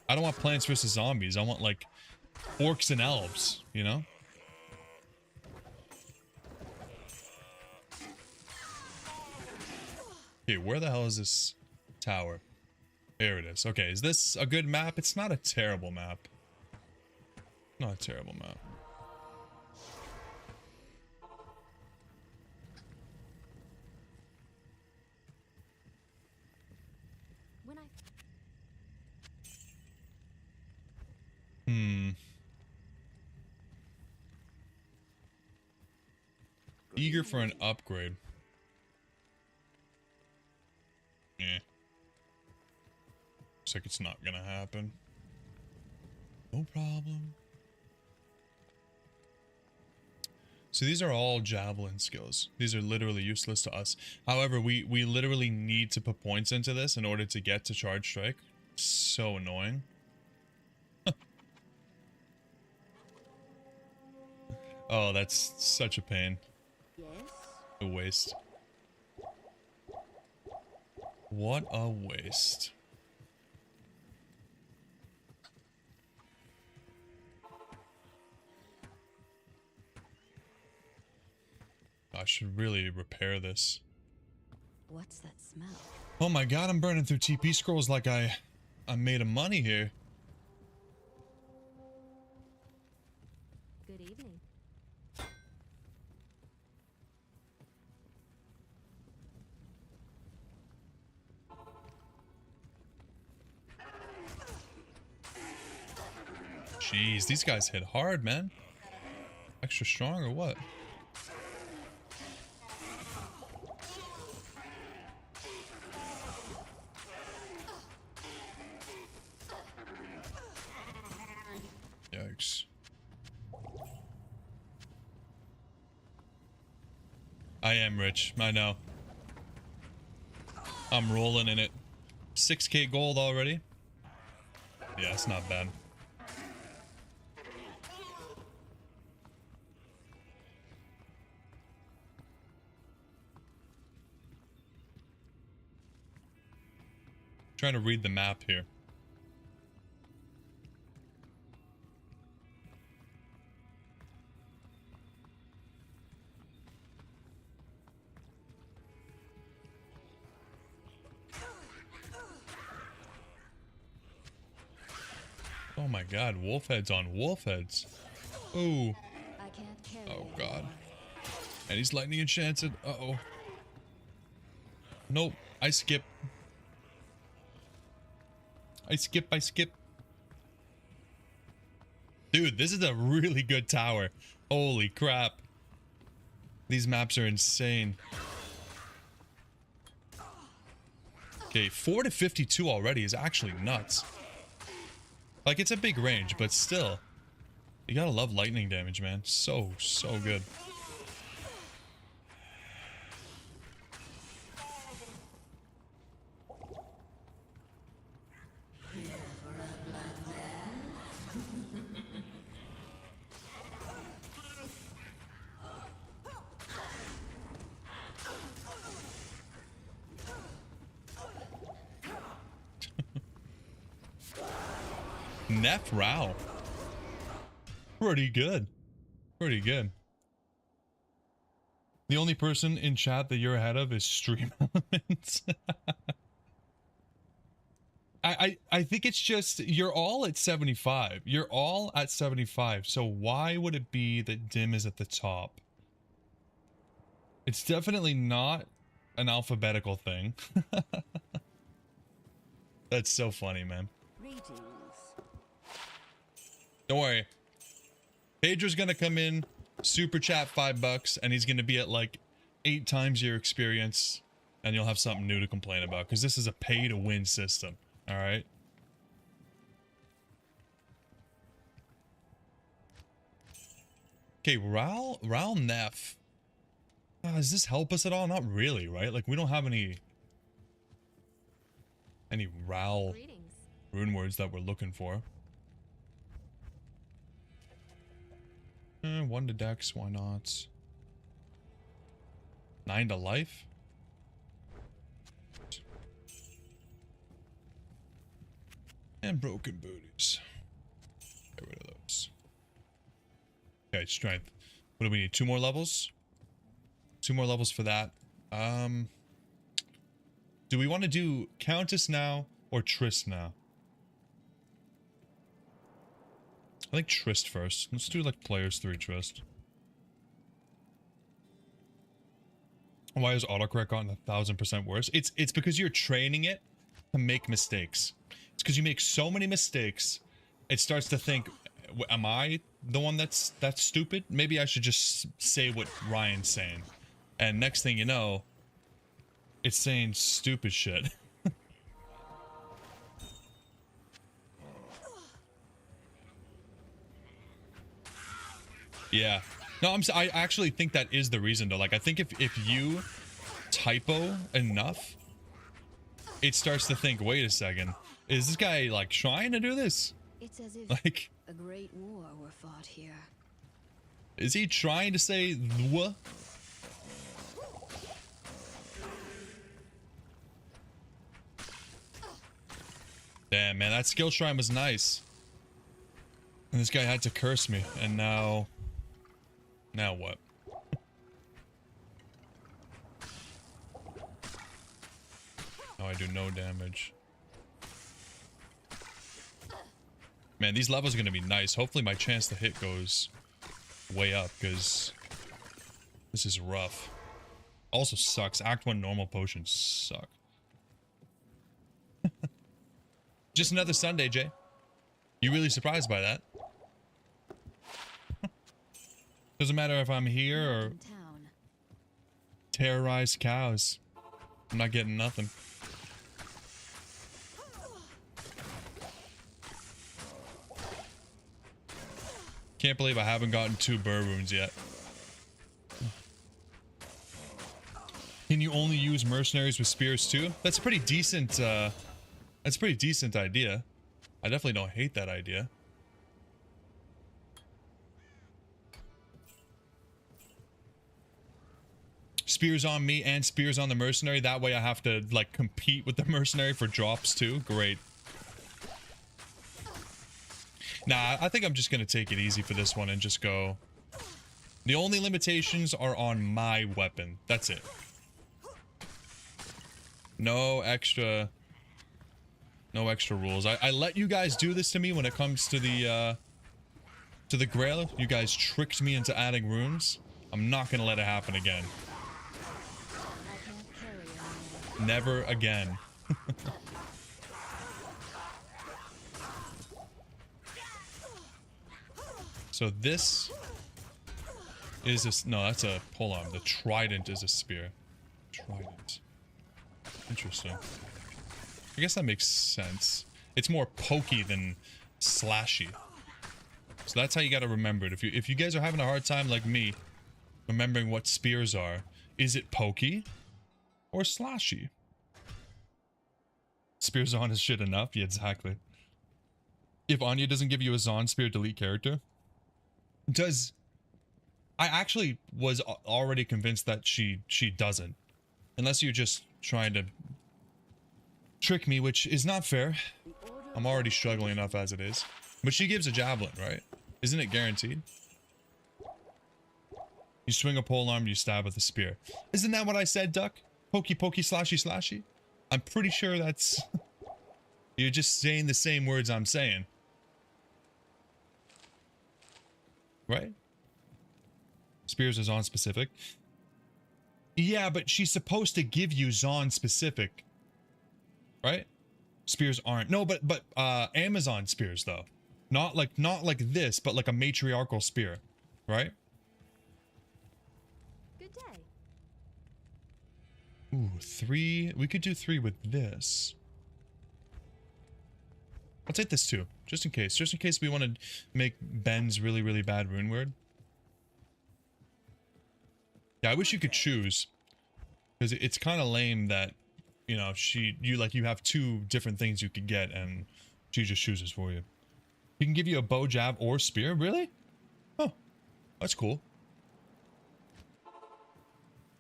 I don't want Plants vs. Zombies. I want like orcs and elves, you know? Okay, where the hell is this tower? There it is. Okay, is this a good map? It's not a terrible map. Not a terrible map. When I Eager for an upgrade. Yeah. Looks like it's not gonna happen. No problem. So these are all javelin skills. These are literally useless to us. However, we literally need to put points into this in order to get to Charge Strike. So annoying. Oh, that's such a pain. yes. A waste. What a waste. I should really repair this. What's that smell? Oh my god, I'm burning through TP scrolls like I made a money here. Good evening. Jeez, these guys hit hard, man. Extra strong or what? Yikes. I am rich, I know. I'm rolling in it. 6k gold already. Yeah, it's not bad. Trying to read the map here. Oh my god, wolf heads on wolf heads. Oh. Oh god. And he's lightning enchanted. Uh-oh. Nope. I skip. I skip. Dude, this is a really good tower. Holy crap. These maps are insane. Okay, 4 to 52 already is actually nuts. Like, it's a big range, but still. You gotta love lightning damage, man. So good. Neff Rao. Pretty good. Pretty good. The only person in chat that you're ahead of is Stream Elements. I think it's just you're all at 75. You're all at 75. So why would it be that Dim is at the top? It's definitely not an alphabetical thing. That's so funny, man. Don't worry. Pedro's gonna come in, super chat $5, and he's gonna be at like 8 times your experience, and you'll have something new to complain about, because this is a pay-to-win system. Alright? Okay, Ral Neff. Does this help us at all? Not really, right? Like, we don't have any Ral rune words that we're looking for. 1 to dex, why not? 9 to life? And broken booties. Get rid of those. Okay, strength. What do we need? 2 more levels? 2 more levels for that. Do we want to do Countess now or Trist now? I think Trist first. Let's do like players 3 Trist. Why has autocorrect gotten 1000% worse? It's because you're training it to make mistakes. It's because you make so many mistakes, it starts to think, am I the one that's stupid? Maybe I should just say what Ryan's saying. And next thing you know, it's saying stupid shit. Yeah. No, I actually think that is the reason though. Like, I think if you typo enough, it starts to think, wait a second, is this guy like trying to do this? It's as if like a great war were fought here. Is he trying to say the? Damn, man, that skill shrine was nice. And this guy had to curse me, and now what? Now I do no damage. Man, these levels are gonna be nice. Hopefully my chance to hit goes way up, because this is rough. Also sucks. Act 1 normal potions suck. Just another Sunday, Jay. You really surprised by that? Doesn't matter if I'm here or In town. terrorize cows. I'm not getting nothing. Can't believe I haven't gotten 2 burr wounds yet. Can you only use mercenaries with spears too? That's a pretty decent, idea. I definitely don't hate that idea. Spears on me and spears on the mercenary. That way I have to, like, compete with the mercenary for drops too. Great. Nah, I think I'm just gonna take it easy for this one and just go... The only limitations are on my weapon. That's it. No extra rules. I let you guys do this to me when it comes to the Grail. You guys tricked me into adding runes. I'm not gonna let it happen again. I can't carry anymore. Never again. So this is a... No, that's a... Hold on. The trident is a spear. Trident. Interesting. I guess that makes sense. It's more pokey than slashy. So that's how you gotta remember it. If you guys are having a hard time like me remembering what spears are, is it pokey or slashy? Spears on is shit enough? Yeah, exactly. If Anya doesn't give you a Zon spear, delete character. I actually was already convinced that she doesn't. Unless you're just trying to trick me, which is not fair. I'm already struggling enough as it is. But she gives a javelin, right? Isn't it guaranteed? You swing a pole arm, you stab with a spear. Isn't that what I said, Duck? Pokey, pokey, slashy, slashy? I'm pretty sure that's... You're just saying the same words I'm saying. Right? Spears are Zon specific. Yeah, but she's supposed to give you Zon specific. Right? Spears aren't. No, but Amazon spears though. Not like this, but like a matriarchal spear. Right? Good day. Ooh, 3. We could do 3 with this. I'll take this too, just in case. Just in case we want to make Ben's really, really bad rune word. Yeah, I wish you could choose. Because it's kind of lame that, you know, you have 2 different things you could get and she just chooses for you. He can give you a bow, jab, or spear? Really? Oh, that's cool.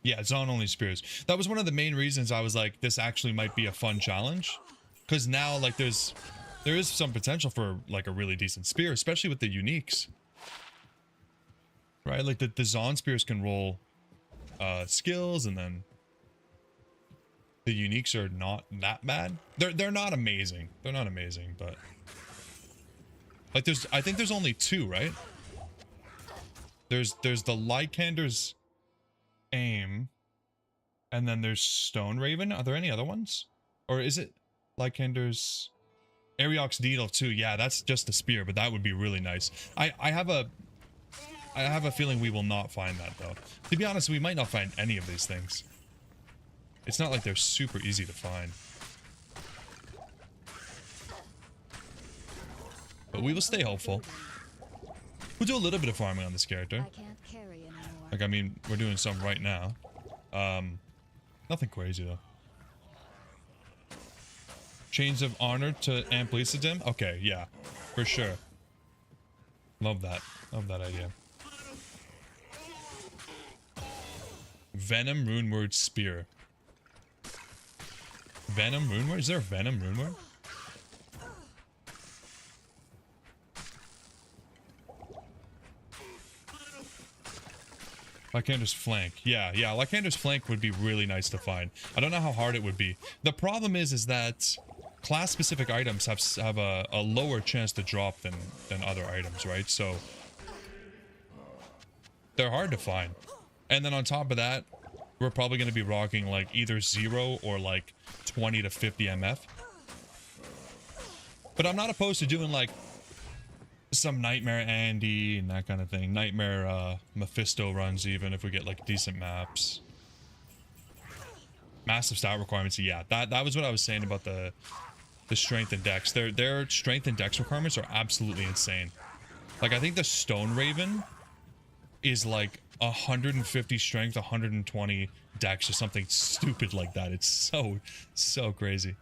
Yeah, Zon only spears. That was one of the main reasons I was like, this actually might be a fun challenge. Because now, like, there is some potential for, like, a really decent spear, especially with the uniques. Right? Like, the Zon spears can roll skills, and then the uniques are not that bad. They're not amazing. They're not amazing, but... Like, I think there's only 2, right? There's the Lycander's Aim, and then there's Stone Raven. Are there any other ones? Or is it Lycander's... Ariok's Needle too. Yeah, that's just a spear, but that would be really nice. I have a feeling we will not find that though. To be honest, we might not find any of these things. It's not like they're super easy to find. But we will stay hopeful. We'll do a little bit of farming on this character. I can't carry anymore. Like, I mean, we're doing some right now. Nothing crazy though. Chains of Honor to Amplicidem? Okay, yeah, for sure. Love that. Love that idea. Venom Runeword Spear. Venom Runeword? Is there a Venom Runeword? Lycander's Flank. Yeah, Lycander's Flank would be really nice to find. I don't know how hard it would be. The problem is that class-specific items have a lower chance to drop than other items, right? So they're hard to find. And then on top of that, we're probably going to be rocking like either 0 or like 20 to 50 MF. But I'm not opposed to doing like some Nightmare Andy and that kind of thing. Nightmare Mephisto runs even if we get like decent maps. Massive stat requirements, yeah. That was what I was saying about the strength and dex. Their strength and dex requirements are absolutely insane. Like I think the Stone Raven is like 150 strength, 120 dex or something stupid like that. It's so crazy.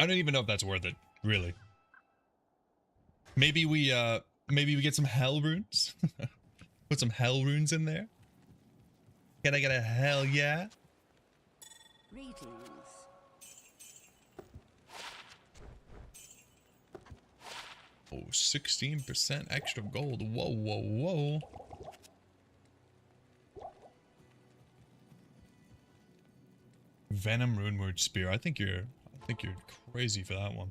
I don't even know if that's worth it, really. Maybe we get some hell runes. Put some hell runes in there. Can I get a hell yeah? Greetings. Oh, 16% extra gold. Whoa, whoa, whoa. Venom Runeward Spear. I think you're crazy for that one.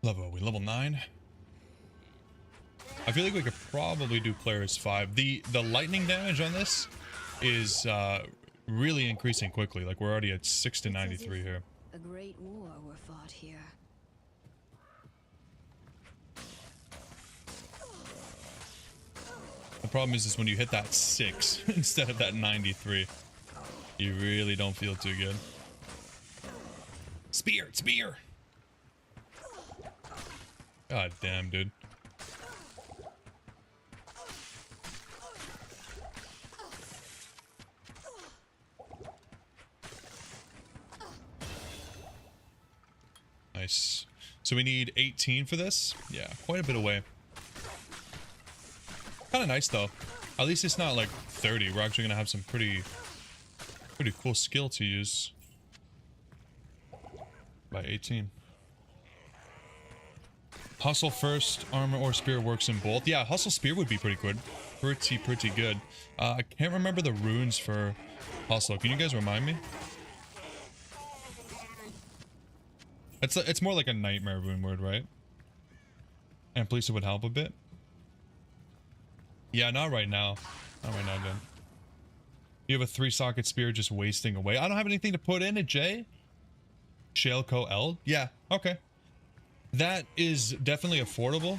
Level, are we level 9? I feel like we could probably do Claris 5. The lightning damage on this is really increasing quickly. Like we're already at 6 to 93 here. A great war were fought here. The problem is when you hit that 6 instead of that 93, you really don't feel too good. Spear, spear. God damn, dude. Nice. So we need 18 for this? Yeah, quite a bit away. Kind of nice though. At least it's not like 30. We're actually gonna have some pretty cool skill to use by 18. Hustle first, armor or spear works in both. Yeah, hustle spear would be pretty good. Pretty good. I can't remember the runes for hustle. Can you guys remind me? It's more like a nightmare rune word, right? And police would help a bit. Yeah, not right now. Not right now, dude. You have a 3-socket spear just wasting away. I don't have anything to put in it, Jay. Shaleco L? Yeah, okay. That is definitely affordable.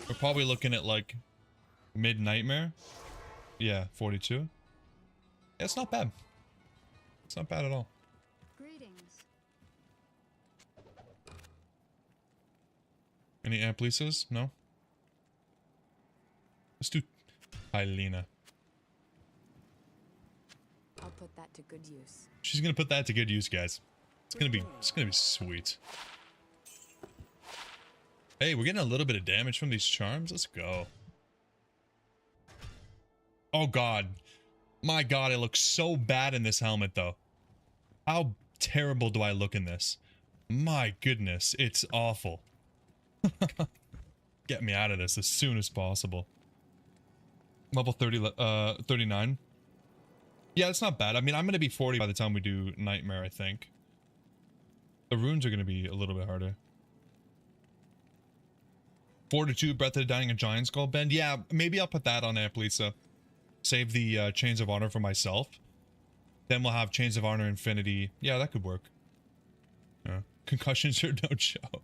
We're probably looking at like mid-nightmare. Yeah, 42. Yeah, it's not bad. It's not bad at all. Greetings. Any amp leases? No? Let's do Hyena. I'll put that to good use. She's gonna put that to good use, guys. It's gonna be sweet. Hey, we're getting a little bit of damage from these charms. Let's go. Oh god. My god, it looks so bad in this helmet though. How terrible do I look in this? My goodness, it's awful. Get me out of this as soon as possible. Level 39. Yeah, it's not bad. I mean, I'm going to be 40 by the time we do Nightmare, I think. The runes are going to be a little bit harder. Fortitude, Breath of the Dying, and Giant Skull Bend. Yeah, maybe I'll put that on Amp Lisa. Save the Chains of Honor for myself. Then we'll have Chains of Honor Infinity. Yeah, that could work. Yeah. Concussions are no joke.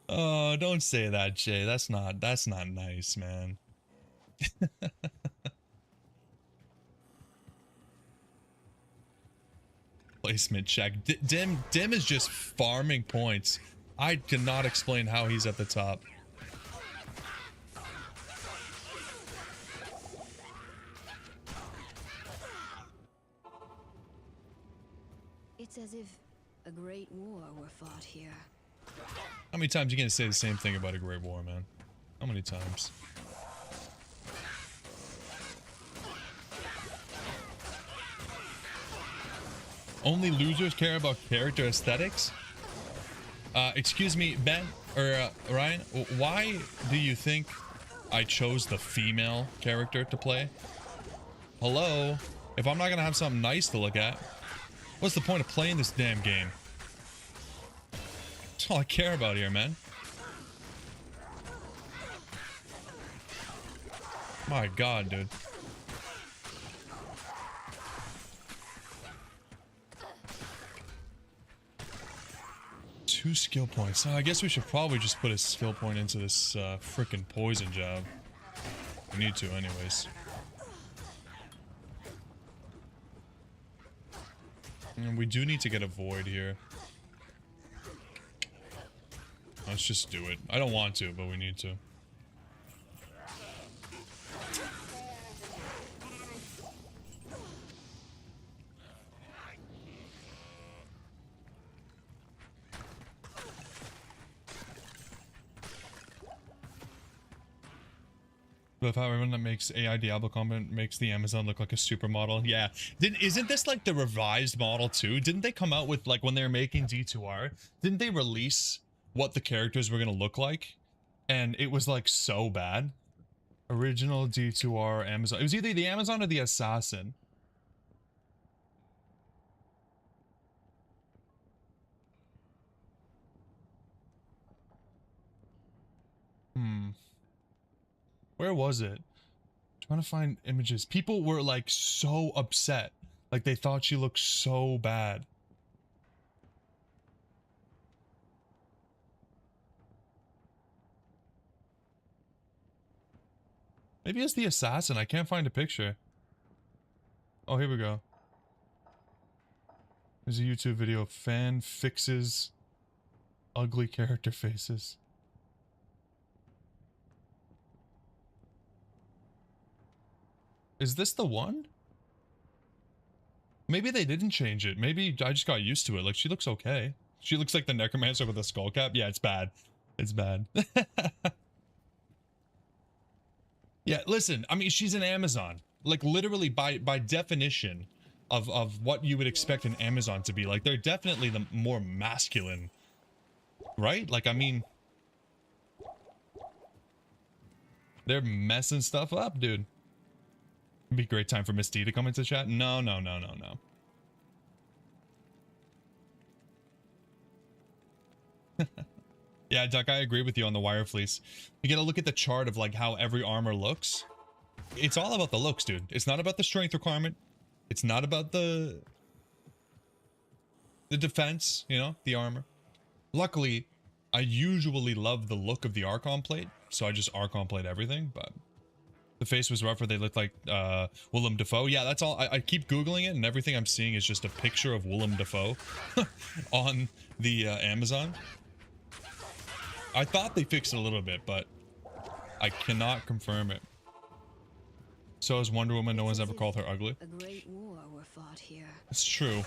Oh, don't say that, Jay. That's not nice, man. Placement check. Dim is just farming points. I cannot explain how he's at the top. It's as if a great war were fought here. How many times are you gonna say the same thing about a great war, man? How many times? Only losers care about character aesthetics? Excuse me, Ben, or Ryan, why do you think I chose the female character to play? Hello? If I'm not gonna have something nice to look at, What's the point of playing this damn game? That's all I care about here, man. My god, dude. Two skill points. I guess we should probably just put a skill point into this frickin' poison job. We need to anyways. And we do need to get a void here. Let's just do it. I don't want to, but we need to. But how everyone that makes AI Diablo content makes the Amazon look like a supermodel. Yeah. Isn't this like the revised model too? Didn't they come out with, like, when they were making D2R, didn't they release what the characters were gonna look like? And it was like so bad. Original D2R Amazon. It was either the Amazon or the Assassin. Where was it? Trying to find images. People were like so upset. Like they thought she looked so bad. Maybe it's the Assassin. I can't find a picture. Oh, here we go. There's a YouTube video of fan fixes ugly character faces. Is this the one? Maybe they didn't change it. Maybe I just got used to it. Like, she looks okay. She looks like the necromancer with a skull cap. Yeah, it's bad. It's bad. Yeah, listen, I mean, she's an Amazon. Like, literally, by definition of what you would expect an Amazon to be. Like, they're definitely the more masculine. Right? Like, I mean... they're messing stuff up, dude. It'd be a great time for Miss D to come into chat. No. Yeah, Duck, I agree with you on the wire fleece. You gotta look at the chart of like how every armor looks. It's all about the looks, dude. It's not about the strength requirement. It's not about the defense, you know, the armor. Luckily, I usually love the look of the Archon plate, so I just Archon plate everything, but the face was rougher. They looked like Willem Dafoe. Yeah, that's all. I keep Googling it, and everything I'm seeing is just a picture of Willem Dafoe on the Amazon. I thought they fixed it a little bit, but I cannot confirm it. So is Wonder Woman. No one's ever called her ugly. A great war were fought here. It's true.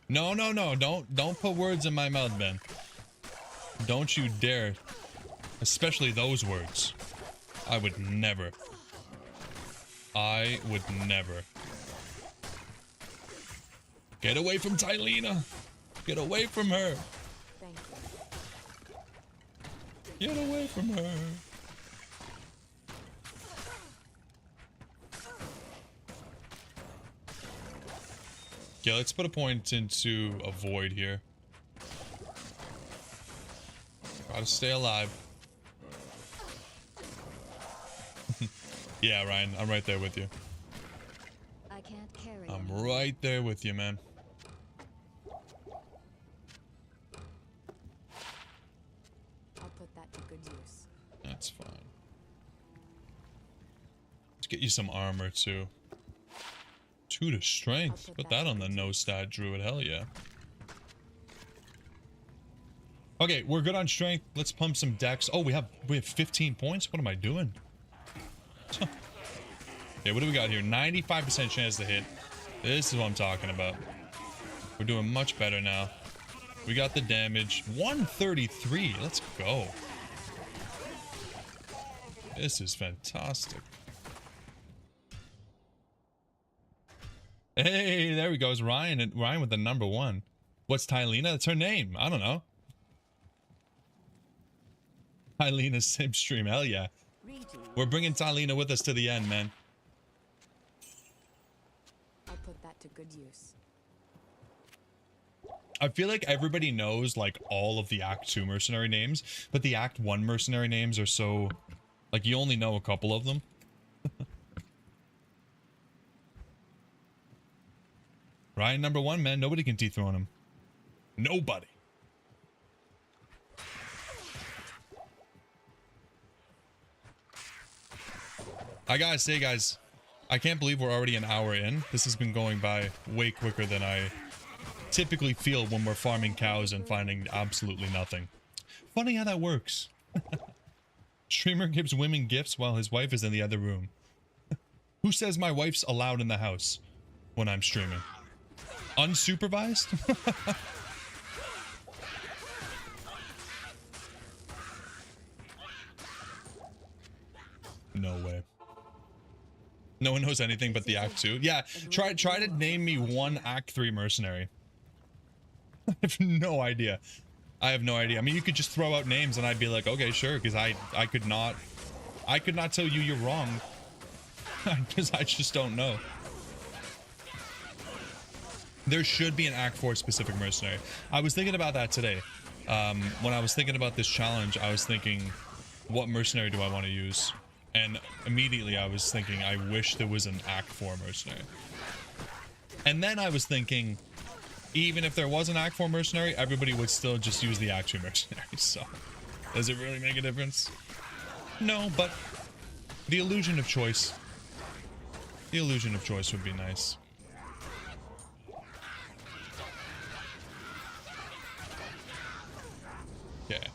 No. Don't put words in my mouth, Ben. Don't you dare. Especially those words. I would never. I would never. Get away from Tylena. Get away from her. Thank you. Get away from her. Yeah, let's put a point into a void here. Gotta stay alive. Yeah, Ryan, I'm right there with you. I can't carry. I'm right there with you, man. I'll put that to good use. That's fine. Let's get you some armor too. 2 to strength. Put that on the no stat druid. Hell yeah. Okay, we're good on strength. Let's pump some dex. Oh, we have 15 points. What am I doing? Okay, what do we got here? 95% chance to hit. This is what I'm talking about. We're doing much better now. We got the damage. 133. Let's go. This is fantastic. Hey, there we go. It's Ryan. Ryan with the number 1. What's Tylena? That's her name. I don't know. Tylena's sim stream. Hell yeah. We're bringing Tylena with us to the end, man. to good use. I feel like everybody knows like all of the Act 2 mercenary names, but the Act 1 mercenary names are so like you only know a couple of them. Ryan number 1, man, nobody can dethrone him. Nobody. I gotta say, guys, I can't believe we're already an hour in. This has been going by way quicker than I typically feel when we're farming cows and finding absolutely nothing. Funny how that works. Streamer gives women gifts while his wife is in the other room. Who says my wife's allowed in the house when I'm streaming? Unsupervised? No way. No one knows anything but the Act 2. Yeah, try to name me one Act 3 mercenary. I have no idea. I have no idea. I mean, you could just throw out names and I'd be like, okay, sure, because I could not tell you you're wrong. Because I just don't know. There should be an Act 4 specific mercenary. I was thinking about that today. When I was thinking about this challenge, I was thinking, what mercenary do I want to use? And immediately I was thinking, I wish there was an Act 4 mercenary. And then I was thinking, even if there was an Act 4 mercenary, everybody would still just use the Act 2 mercenary. So, does it really make a difference? No, but the illusion of choice. The illusion of choice would be nice. Okay.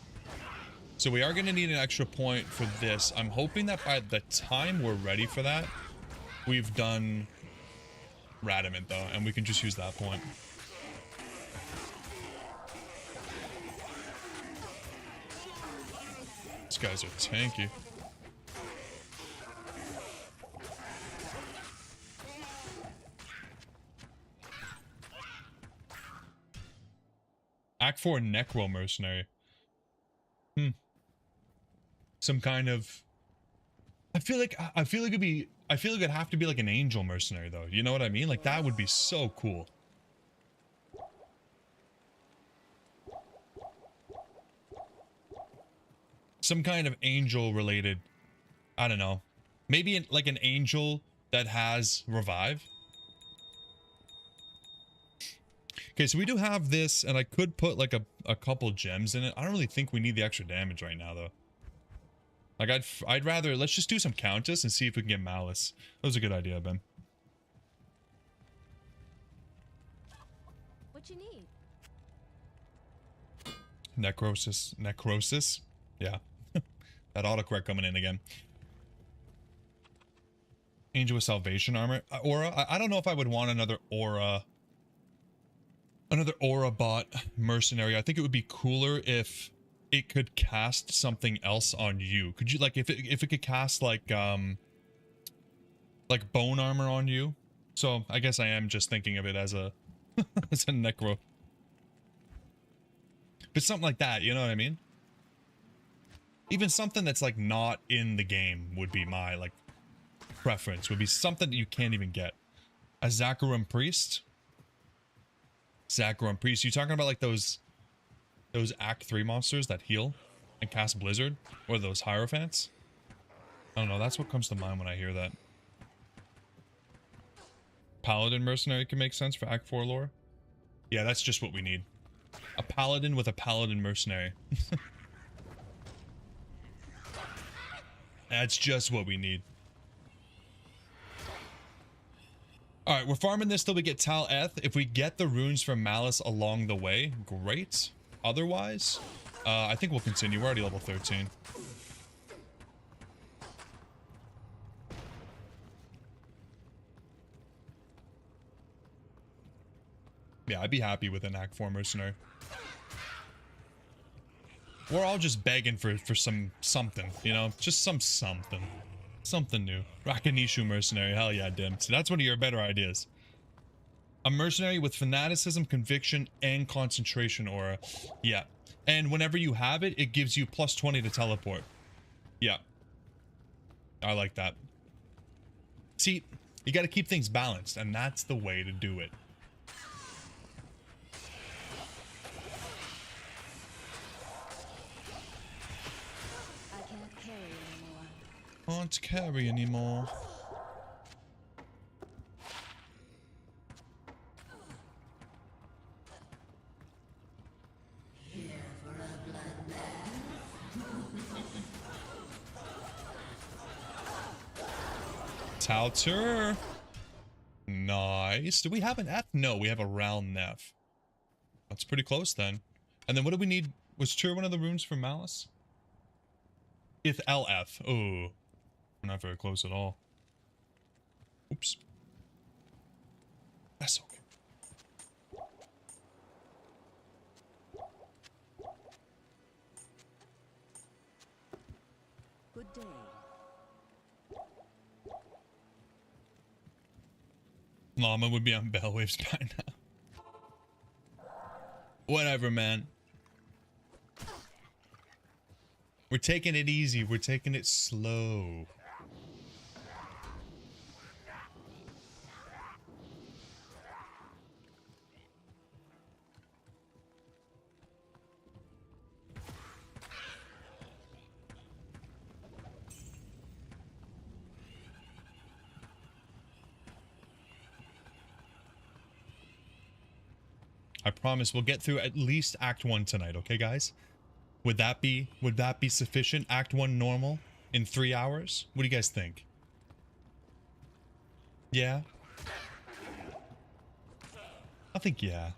So we are going to need an extra point for this. I'm hoping that by the time we're ready for that, we've done Radamant though, and we can just use that point. These guys are tanky. Act 4 Necro Mercenary. Some kind of... I feel like it'd have to be like an Angel Mercenary though. You know what I mean? Like that would be so cool. Some kind of angel related, I don't know. Maybe like an angel that has revive. Okay, so we do have this, and I could put like a couple gems in it. I don't really think we need the extra damage right now though. Like I'd rather, let's just do some Countess and see if we can get Malice. That was a good idea, Ben. What you need? Necrosis. Yeah. That autocorrect coming in again. Angel with Salvation Armor. Aura. I don't know if I would want another Aura. Another Aura bot mercenary. I think it would be cooler if it could cast something else on you. Could you, like, if it could cast like bone armor on you? So I guess I am just thinking of it as a as a necro. But something like that, you know what I mean? Even something that's like not in the game would be my like preference. Would be something that you can't even get. A Zakharum Priest. Zakharum Priest. You talking about like those Act 3 monsters that heal and cast Blizzard? Or those Hierophants? I don't know, that's what comes to mind when I hear that. Paladin Mercenary can make sense for Act 4 lore. Yeah, that's just what we need. A Paladin with a Paladin Mercenary. That's just what we need. Alright, we're farming this till we get Tal Eth. If we get the runes from Malice along the way, great. Otherwise, I think we'll continue. We're already level 13. Yeah, I'd be happy with an Act 4 Mercenary. We're all just begging for something, you know? Just something. Something new. Rakanishu Mercenary, hell yeah, Dim. So that's one of your better ideas. A mercenary with fanaticism, conviction, and concentration aura. Yeah. And whenever you have it, it gives you plus 20 to teleport. Yeah. I like that. See, You got to keep things balanced, and that's the way to do it. I can't carry anymore. Can't carry anymore. Touter. Nice. Do we have an F? No, we have a round F. That's pretty close then. And then what do we need? Was Tur one of the runes for Malice? If LF. Oh. We're not very close at all. Oops. That's okay. Good day. Llama would be on bell waves by now. Whatever, man. We're taking it easy. We're taking it slow. I promise we'll get through at least Act 1 tonight, okay guys? Would that be sufficient? Act 1 normal in 3 hours? What do you guys think? Yeah? I think yeah.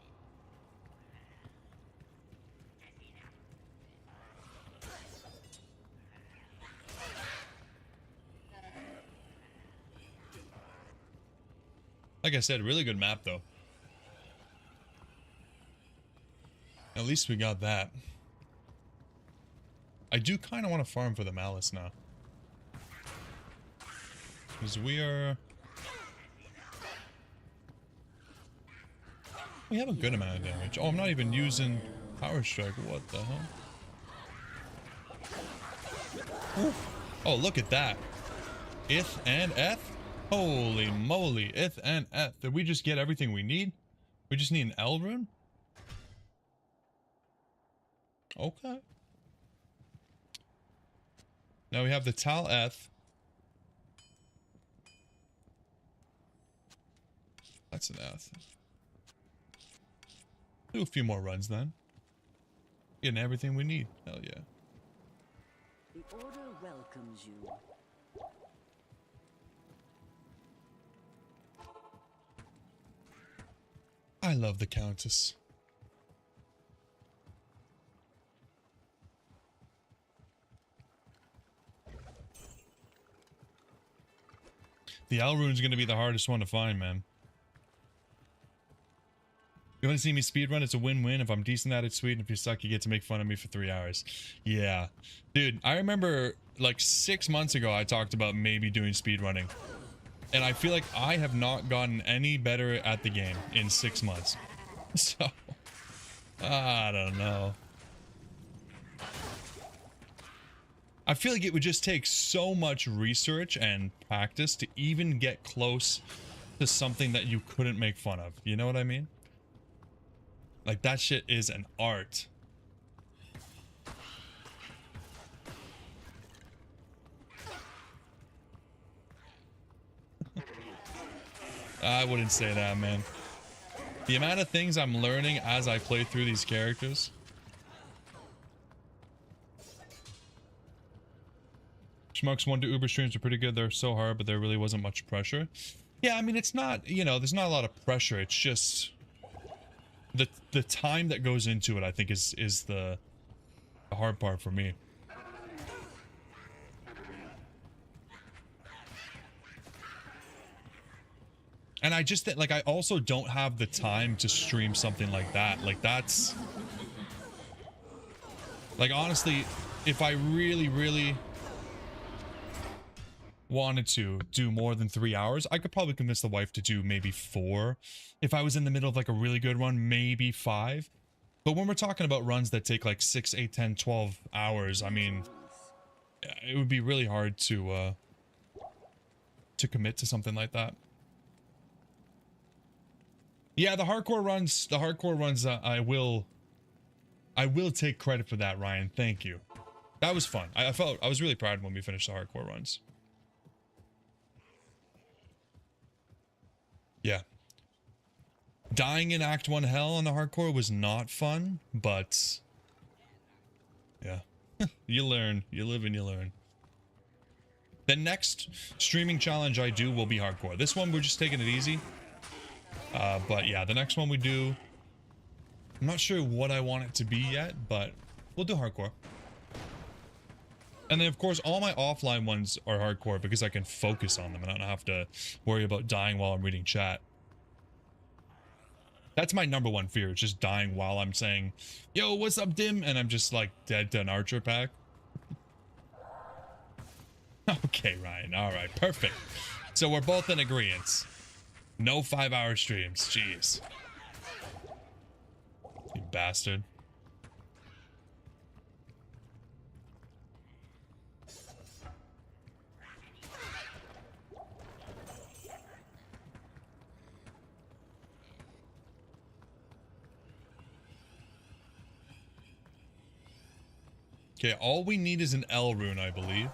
Like I said, really good map though. At least we got that. I do kind of want to farm for the Malice now. Because we are... We have a good amount of damage. Oh, I'm not even using Power Strike. What the hell? Oof. Oh, look at that. Ith and F? Holy moly. Ith and F. Did we just get everything we need? We just need an L rune? Okay. Now we have the Tal Eth. That's an Eth. Do a few more runs then. Getting everything we need. Hell yeah. The Order welcomes you. I love the Countess. The L rune's gonna be the hardest one to find, man. You want to see me speedrun? It's a win-win. If I'm decent at it, sweet. And if you suck, you get to make fun of me for 3 hours. Yeah. Dude, I remember like 6 months ago, I talked about maybe doing speedrunning. And I feel like I have not gotten any better at the game in 6 months. So, I don't know. I feel like it would just take so much research and practice to even get close to something that you couldn't make fun of. You know what I mean? Like, that shit is an art. I wouldn't say that, man. The amount of things I'm learning as I play through these characters. Schmuck's 1 to Uber streams are pretty good. They're so hard, but there really wasn't much pressure. Yeah, I mean, it's not, you know, there's not a lot of pressure. It's just the time that goes into it, I think, is the hard part for me. And I just, like, I also don't have the time to stream something like that. Like, that's... Like, honestly, if I really wanted to do more than 3 hours, I could probably convince the wife to do maybe 4. If I was in the middle of like a really good run, maybe 5. But when we're talking about runs that take like 6, 8, 10, 12 hours, I mean, it would be really hard to commit to something like that. Yeah, the hardcore runs, I will take credit for that, Ryan. Thank you. That was fun. I was really proud when we finished the hardcore runs. Yeah. Dying in Act 1 Hell on the hardcore was not fun, but yeah. You learn. You live and you learn. The next streaming challenge I do will be hardcore. This one, we're just taking it easy. But yeah, the next one we do, I'm not sure what I want it to be yet, but we'll do hardcore. And then, of course, all my offline ones are hardcore because I can focus on them and I don't have to worry about dying while I'm reading chat. That's my number one fear, is just dying while I'm saying, yo, what's up, Dim? And I'm just like dead to an archer pack. Okay, Ryan. All right, perfect. So we're both in agreement. No 5-hour streams. Jeez. You bastard. Okay, all we need is an L rune, I believe.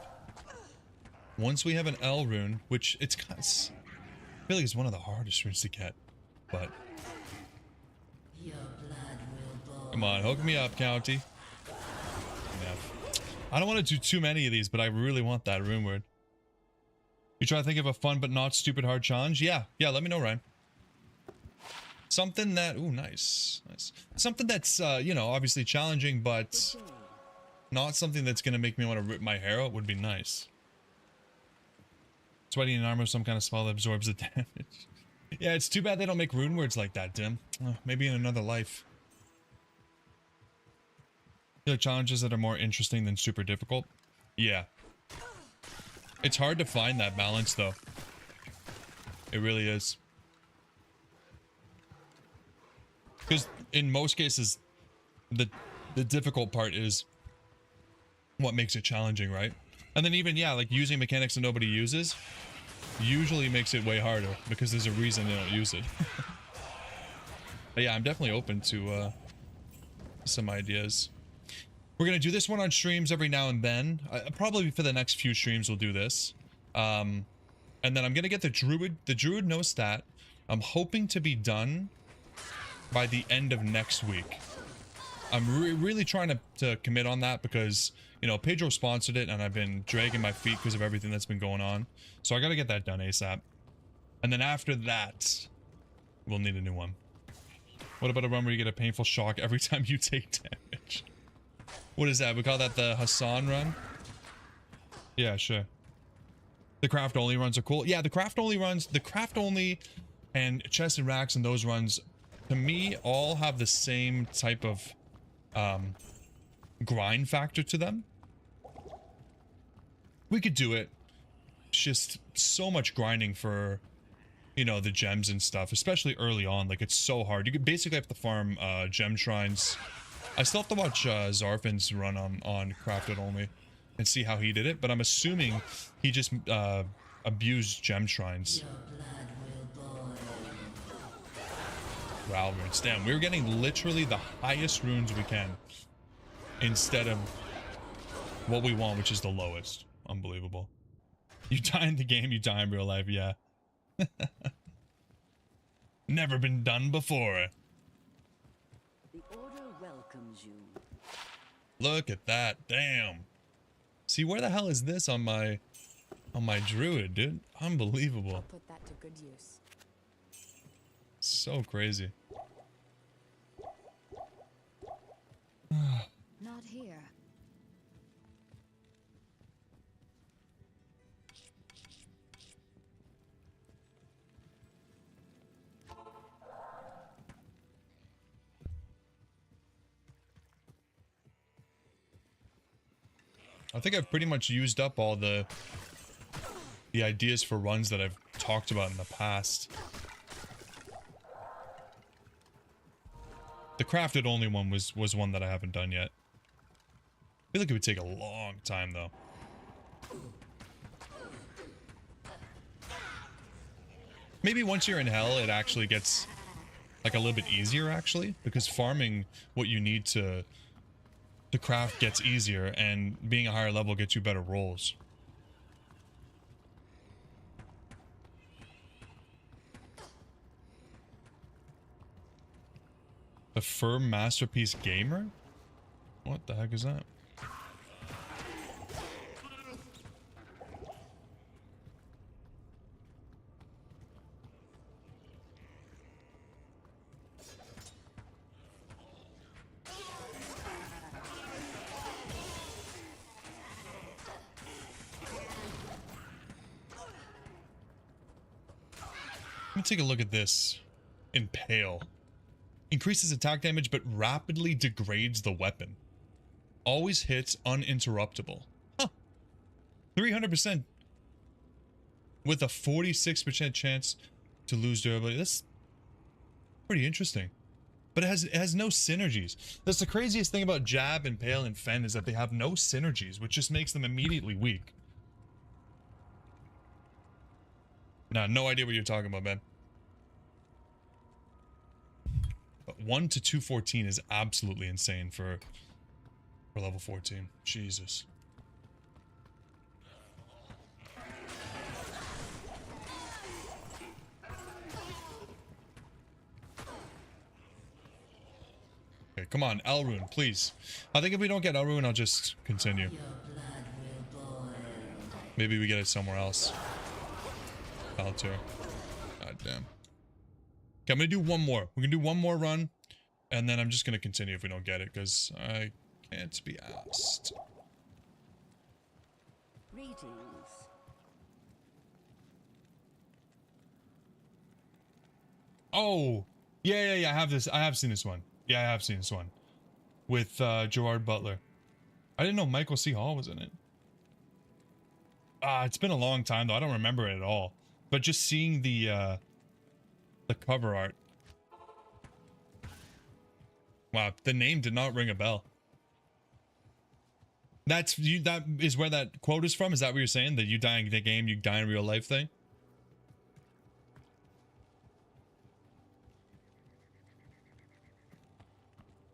Once we have an L rune, which it's kind of, I feel like it's one of the hardest runes to get, but come on, hook me up, County. Yeah. I don't want to do too many of these, but I really want that rune word. You try to think of a fun but not stupid hard challenge? Yeah, let me know, Ryan. Something that, ooh, nice. Something that's, you know, obviously challenging, but not something that's gonna make me want to rip my hair out would be nice. Sweating in armor, some kind of spell that absorbs the damage. Yeah, it's too bad they don't make rune words like that, Dim. Maybe in another life. Feel like challenges that are more interesting than super difficult. Yeah. It's hard to find that balance, though. It really is. Because in most cases, the difficult part is what makes it challenging, right? And then even, yeah, like using mechanics that nobody uses usually makes it way harder because there's a reason they don't use it. But yeah, I'm definitely open to some ideas. We're gonna do this one on streams every now and then. Probably for the next few streams we'll do this. And then I'm gonna get the druid no stat. I'm hoping to be done by the end of next week. I'm really trying to commit on that because, you know, Pedro sponsored it and I've been dragging my feet because of everything that's been going on. So I gotta get that done ASAP. And then after that, we'll need a new one. What about a run where you get a painful shock every time you take damage? What is that? We call that the Hassan run? Yeah, sure. The craft only runs are cool. Yeah, the craft only and chest and racks and those runs, to me, all have the same type of grind factor to them. We could do it. It's just so much grinding for, you know, the gems and stuff, especially early on. Like, it's so hard. You could basically have to farm gem shrines. I still have to watch Zarfin's run on crafted only and see how he did it, but I'm assuming he just abused gem shrines. Wow, runes. Damn, we're getting literally the highest runes we can instead of what we want, which is the lowest. Unbelievable. You die in the game, you die in real life, yeah. Never been done before. The order welcomes you. Look at that, damn. See, where the hell is this on my druid, dude? Unbelievable. Put that to good use. So crazy. Not here. I think I've pretty much used up all the ideas for runs that I've talked about in the past. The crafted only one was one that I haven't done yet. I feel like it would take a long time though. Maybe once you're in hell, it actually gets like a little bit easier actually, because farming what you need to craft gets easier, and being a higher level gets you better rolls. The Firm Masterpiece Gamer? What the heck is that? Let me take a look at this. Impale. Increases attack damage but rapidly degrades the weapon. Always hits uninterruptible. Huh. 300% with a 46% chance to lose durability. That's pretty interesting. But it has no synergies. That's the craziest thing about Jab, Impale, and Fen, is that they have no synergies, which just makes them immediately weak. Nah, no idea what you're talking about, man. But 1 to 214 is absolutely insane for level 14. Jesus. Okay, come on, Elrune, please. I think if we don't get Elrune, I'll just continue. Maybe we get it somewhere else. Palantir. God damn. Okay, I'm gonna do one more. We're gonna do one more run, and then I'm just gonna continue if we don't get it, because I can't be asked. Greetings. Oh, yeah. I have this. I have seen this one. Yeah, I have seen this one with Gerard Butler. I didn't know Michael C. Hall was in it. It's been a long time though. I don't remember it at all. But just seeing the cover art. Wow, the name did not ring a bell. That's you. That is where that quote is from. Is that what you're saying? That you die in the game, you die in real life thing?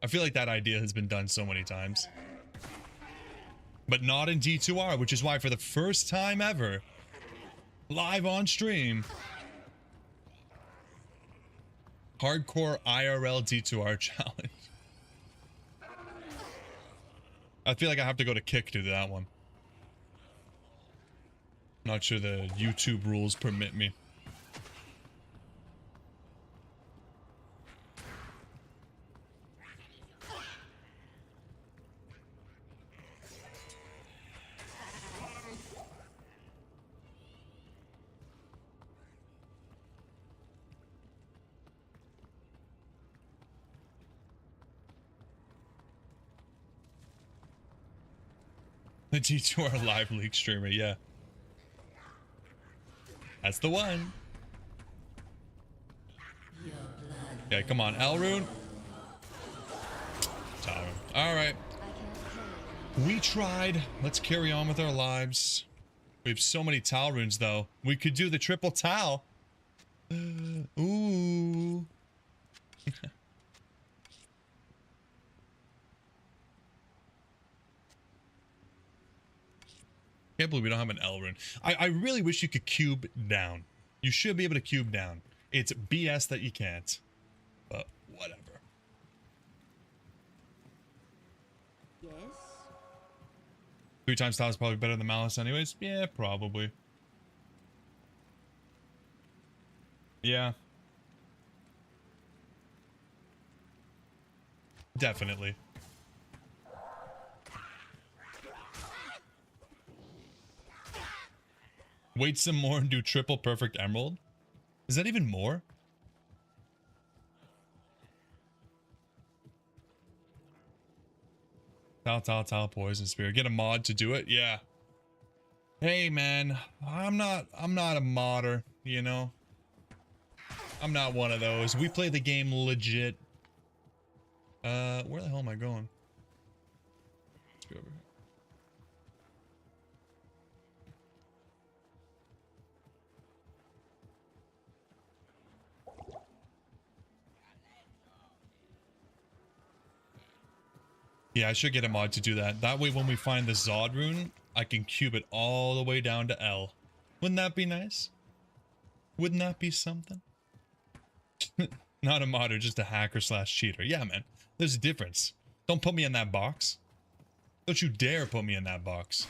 I feel like that idea has been done so many times. But not in D2R, which is why for the first time ever, live on stream, hardcore IRL D2R challenge. I feel like I have to go to Kick to do that one. Not sure the YouTube rules permit me. The D2R live league streamer, yeah. That's the one. Okay, come on, Elrune. Alright. We tried. Let's carry on with our lives. We have so many Tal runes, though. We could do the triple Tal. Ooh. Can't believe we don't have an L rune. I really wish you could cube down. You should be able to cube down. It's BS that you can't. But whatever. Yes. 3 times Tal is probably better than Malice anyways. Yeah, probably. Yeah. Definitely. Wait some more and do triple perfect emerald? Is that even more? Tal, poison spear. Get a mod to do it? Yeah. Hey man, I'm not a modder, you know? I'm not one of those. We play the game legit. Where the hell am I going? Let's go over here. Yeah, I should get a mod to do that. That way when we find the Zod rune, I can cube it all the way down to L. Wouldn't that be nice? Wouldn't that be something? Not a modder, just a hacker slash cheater. Yeah, man. There's a difference. Don't put me in that box. Don't you dare put me in that box.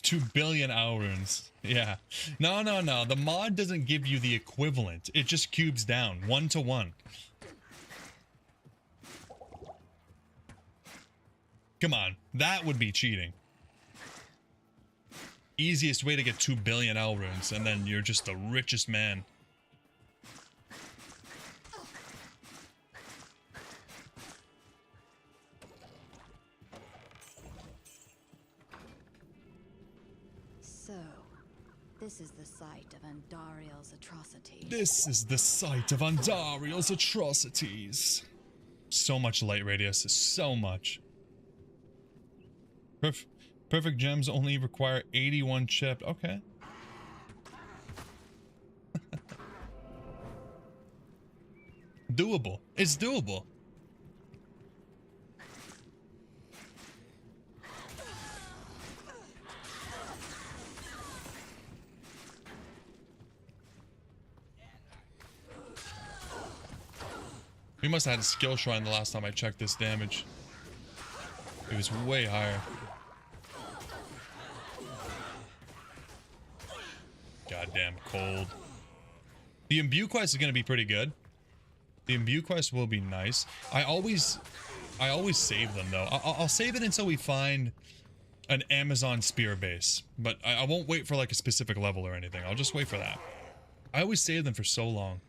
$2 billion owl runes. Yeah. No, no, no. The mod doesn't give you the equivalent. It just cubes down 1 to 1. Come on. That would be cheating. Easiest way to get 2 billion owl runes, and then you're just the richest man. So, this is the site of Andariel's atrocities. This is the site of Andariel's atrocities. So much light radius, so much. Perfect gems only require 81 chip. Okay. Doable. It's doable. We must have had a skill shrine the last time I checked this damage. It was way higher. Goddamn cold. The imbue quest is going to be pretty good. The imbue quest will be nice. I always save them though. I'll save it until we find an Amazon spear base, but I won't wait for like a specific level or anything. I'll just wait for that. I always save them for so long.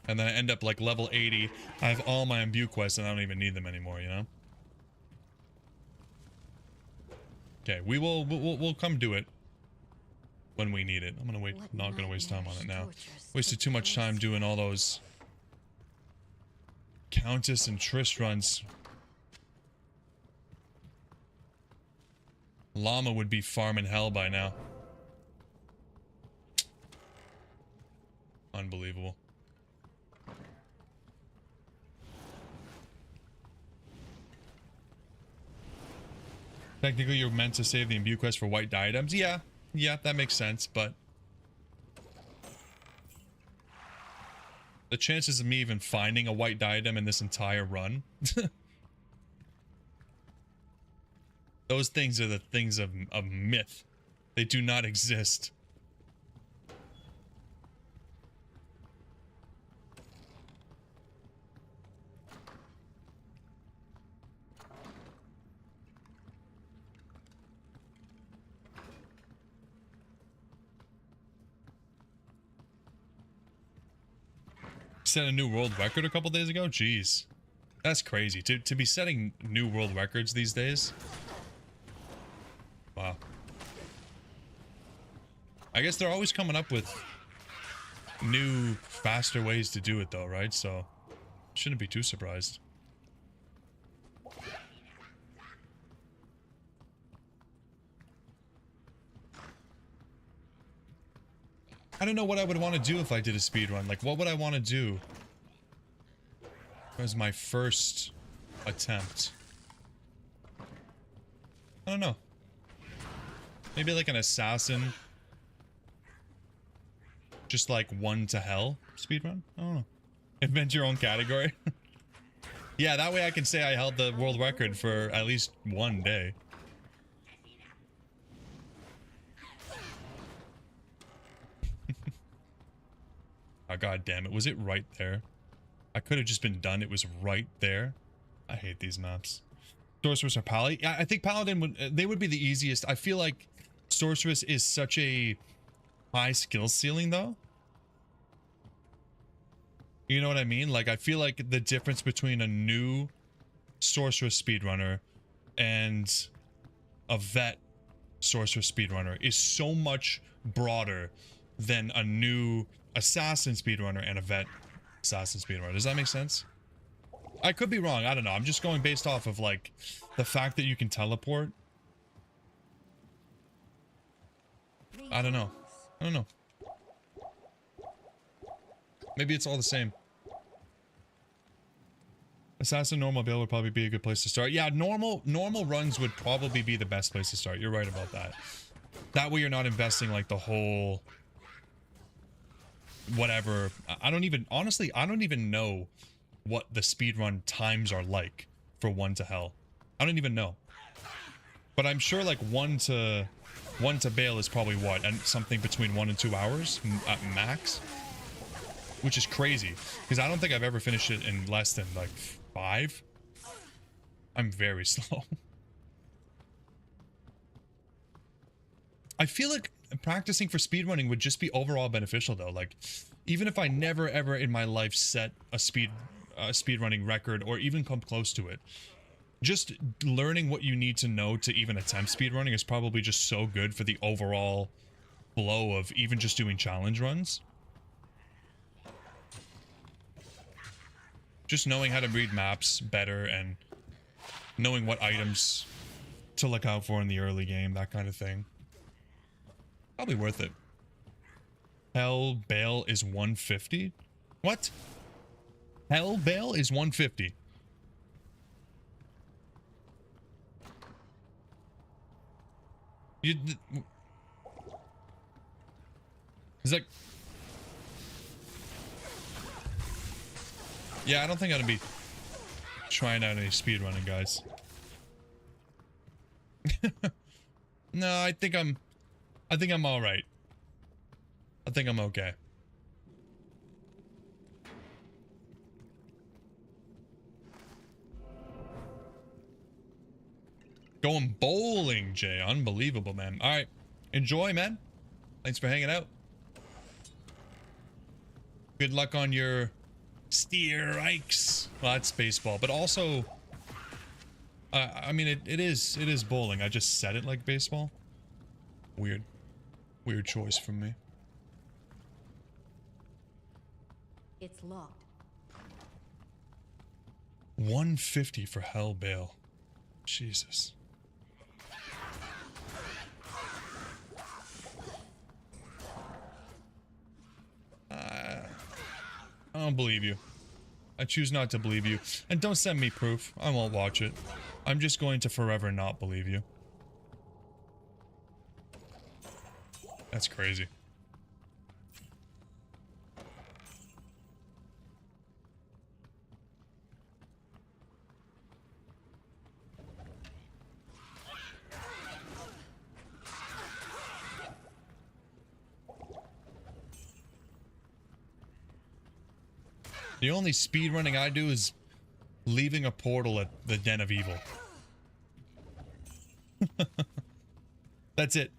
And then I end up like level 80. I have all my imbue quests and I don't even need them anymore, you know? Okay, we'll come do it when we need it. I'm gonna wait, not gonna waste time on it now. Wasted too much time doing all those Countess and Triss runs. Llama would be farming hell by now. Unbelievable. Technically, you're meant to save the imbue quest for white diadems. Yeah, that makes sense, but the chances of me even finding a white diadem in this entire run, those things are the things of myth. They do not exist. Set a new world record a couple days ago? Jeez. That's crazy. To be setting new world records these days? Wow. I guess they're always coming up with new, faster ways to do it though, right? So, shouldn't be too surprised. I don't know what I would want to do if I did a speedrun. Like, what would I want to do as my first attempt? I don't know. Maybe like an assassin. Just like 1 to hell speedrun? I don't know. Invent your own category. Yeah, that way I can say I held the world record for at least 1 day. Oh, god damn it. Was it right there? I could have just been done. It was right there. I hate these maps. Sorceress or Pally? Yeah, I think Paladin would... They would be the easiest. I feel like Sorceress is such a high skill ceiling, though. You know what I mean? Like, I feel like the difference between a new Sorceress speedrunner and a vet Sorceress speedrunner is so much broader than a new assassin speedrunner and a vet assassin speedrunner. Does that make sense? I could be wrong. I don't know. I'm just going based off of like the fact that you can teleport. I don't know. I don't know. Maybe it's all the same. Assassin normal build would probably be a good place to start. Yeah, normal runs would probably be the best place to start. You're right about that. That way you're not investing like the whole whatever. I don't even, honestly, I don't even know what the speedrun times are like for 1 to Hell. I don't even know. But I'm sure like 1 to Bail is probably what, and something between 1 and 2 hours at max, which is crazy because I don't think I've ever finished it in less than like 5. I'm very slow. I feel like practicing for speedrunning would just be overall beneficial though. Like, even if I never ever in my life set a speedrunning record or even come close to it, just learning what you need to know to even attempt speedrunning is probably just so good for the overall flow of even just doing challenge runs. Just knowing how to read maps better and knowing what items to look out for in the early game, that kind of thing. Probably worth it. Hell Bail is 150? What? Hell Bail is 150. It's like... Yeah, I don't think I'm gonna be trying out any speedrunning, guys. No, I think I'm all right. I think I'm okay. Going bowling, Jay. Unbelievable, man. All right. Enjoy, man. Thanks for hanging out. Good luck on your strikes. Well, that's baseball, but also, I mean, it is bowling. I just said it like baseball. Weird choice from me. It's locked. 150 for Hell Bail. Jesus. I don't believe you. I choose not to believe you. And don't send me proof. I won't watch it. I'm just going to forever not believe you. That's crazy. The only speedrunning I do is leaving a portal at the Den of Evil. That's it.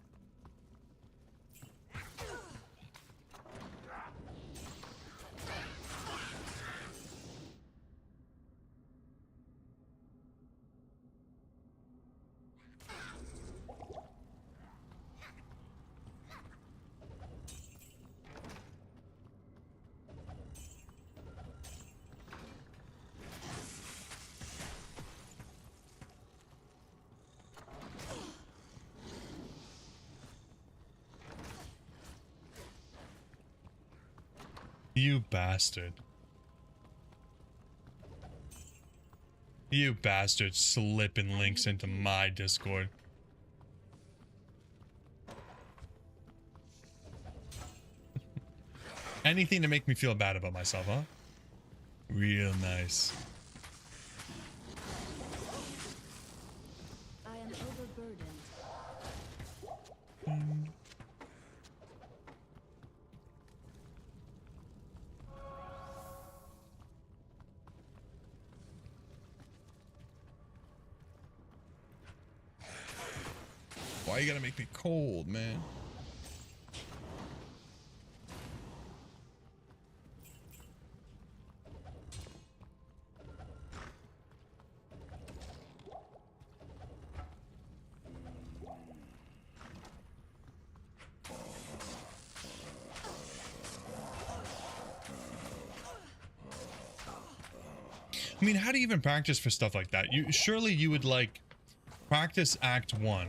You bastard. You bastard slipping links into my Discord. Anything to make me feel bad about myself, huh? Real nice. I am overburdened. Why you gotta make me cold, man? I mean, how do you even practice for stuff like that? Surely you would like practice Act 1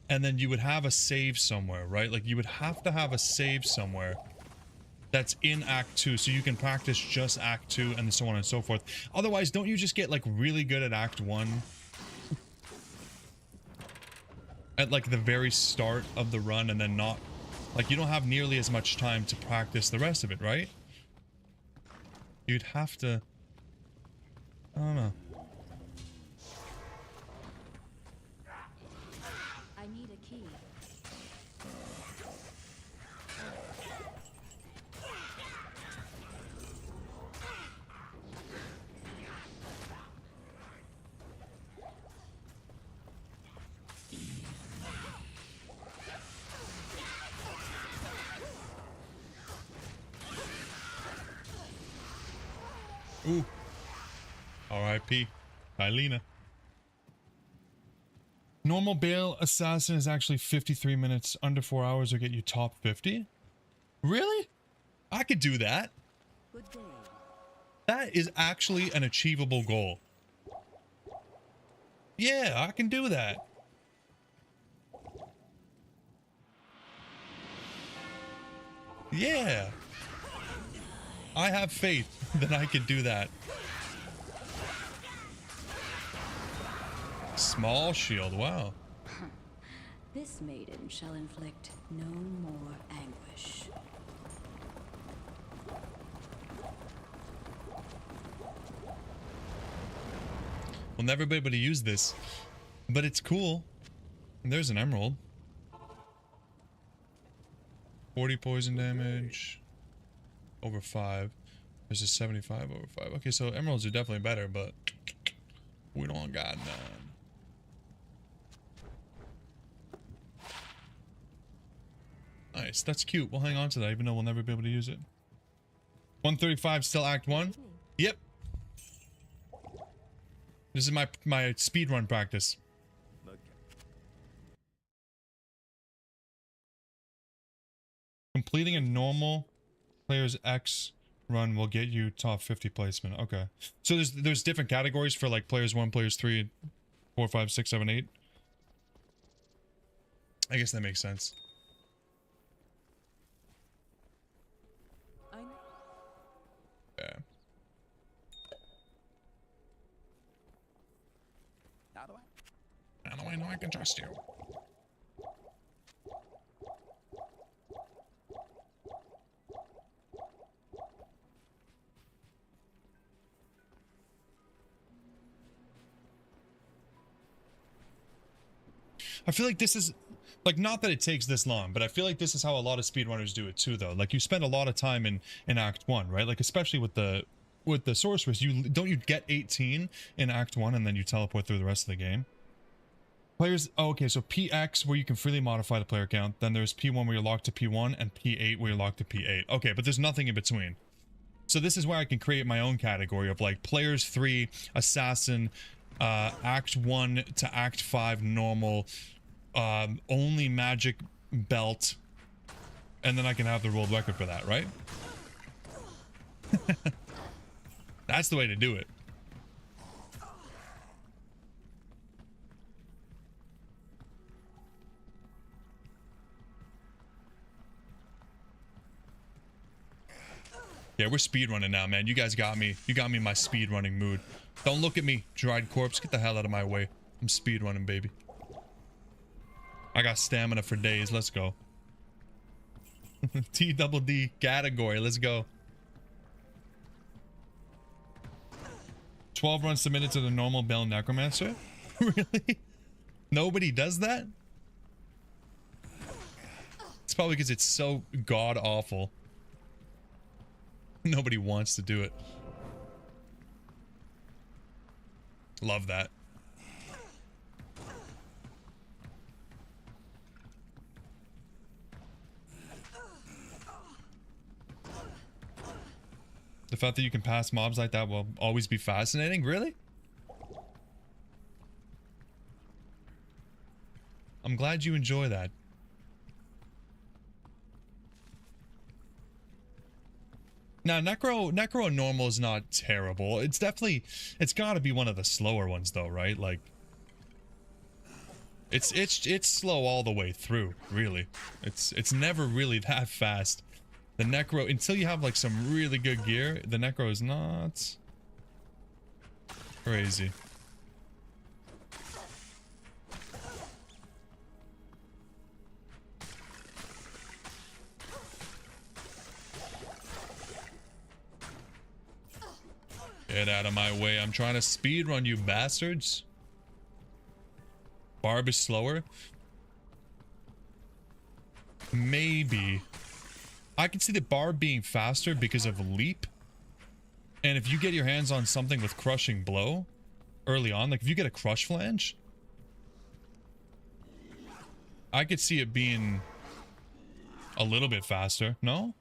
and then you would have a save somewhere, right? Like you would have to have a save somewhere that's in Act 2 so you can practice just Act 2 and so on and so forth. Otherwise, don't you just get like really good at Act 1 at like the very start of the run and then not, like you don't have nearly as much time to practice the rest of it, right? You'd have to, I don't know. I need a key. Ooh. R.I.P. Tylena. Normal Bale Assassin is actually 53 minutes. Under 4 hours will get you top 50. Really? I could do that. Good day. That is actually an achievable goal. Yeah, I can do that. Yeah. I have faith that I can do that. Small shield, wow. This maiden shall inflict no more anguish. We'll never be able to use this, but it's cool. And there's an emerald. 40 poison damage. Over 5. There's a 75 over 5. Okay, so emeralds are definitely better, but we don't got none. Nice, that's cute. We'll hang on to that, even though we'll never be able to use it. 135 still Act 1? Yep. This is my speedrun practice. Completing a normal player's X run will get you top 50 placement. Okay. So there's different categories for like players 1, players 3, 4, 5, 6, 7, 8. I guess that makes sense. Yeah. How do I know I can trust you? I feel like this is, like, not that it takes this long, but I feel like this is how a lot of speedrunners do it too, though. Like, you spend a lot of time in Act 1, right? Like, especially with the sorceress, you get 18 in Act 1 and then you teleport through the rest of the game. Players, oh, okay, so PX where you can freely modify the player count, then there's P1 where you're locked to P1, and P8 where you're locked to P8. Okay, but there's nothing in between. So this is where I can create my own category of like players 3, assassin, Act 1 to Act 5 normal, only magic belt, and then I can have the world record for that, right? That's the way to do it. Yeah, we're speedrunning now, man. You guys got me. You got me in my speedrunning mood. Don't look at me, dried corpse. Get the hell out of my way. I'm speedrunning, baby. I got stamina for days. Let's go. T-double-D category. Let's go. 12 runs submitted to the normal Bell Necromancer? Really? Nobody does that? It's probably because it's so god-awful. Nobody wants to do it. Love that. The fact that you can pass mobs like that will always be fascinating. Really? I'm glad you enjoy that. Now, Necro normal is not terrible. It's definitely, it's got to be one of the slower ones though, right? Like, it's slow all the way through, really. It's never really that fast. The Necro, until you have like some really good gear, the Necro is not crazy. Get out of my way. I'm trying to speedrun, you bastards. Barb is slower. Maybe. I can see the Barb being faster because of leap. And if you get your hands on something with crushing blow early on, like if you get a crush flange, I could see it being a little bit faster. No?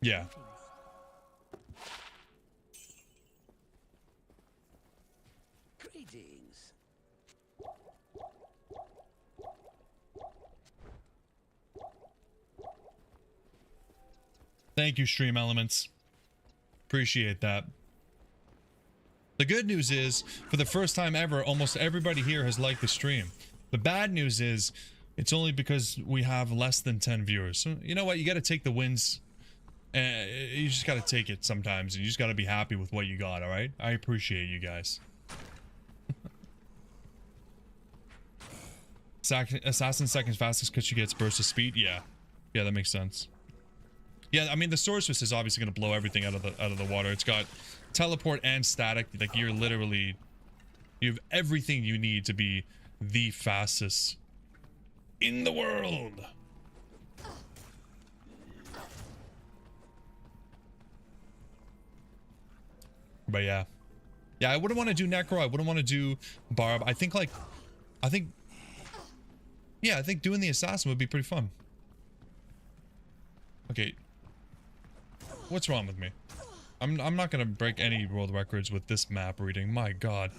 Yeah. Greetings. Thank you, Stream Elements. Appreciate that. The good news is, for the first time ever, almost everybody here has liked the stream. The bad news is, it's only because we have less than 10 viewers. So, you know what? You got to take the wins. You just got to take it sometimes. And you just got to be happy with what you got, alright? I appreciate you guys. Assassin seconds fastest because she gets burst of speed? Yeah. Yeah, that makes sense. Yeah, I mean, the sorceress is obviously going to blow everything out of the water. It's got teleport and static. Like, you're literally... You have everything you need to be the fastest in the world. But yeah. Yeah, I wouldn't want to do Necro. I wouldn't want to do Barb. I think, like... Yeah, I think doing the assassin would be pretty fun. Okay. What's wrong with me? I'm not gonna break any world records with this map reading. My god.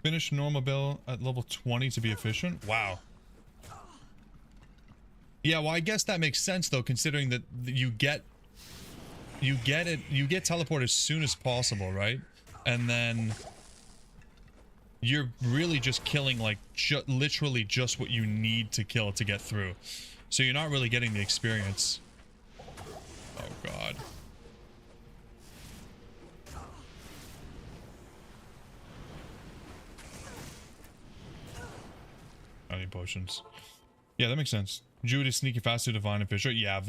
Finish normal bill at level 20 to be efficient? Wow. Yeah, well, I guess that makes sense though, considering that you get teleport as soon as possible, right? And then you're really just killing like literally just what you need to kill to get through. So you're not really getting the experience. Oh god. I need potions. Yeah, that makes sense. Druid is sneaky, faster, divine, and fisher. Yeah,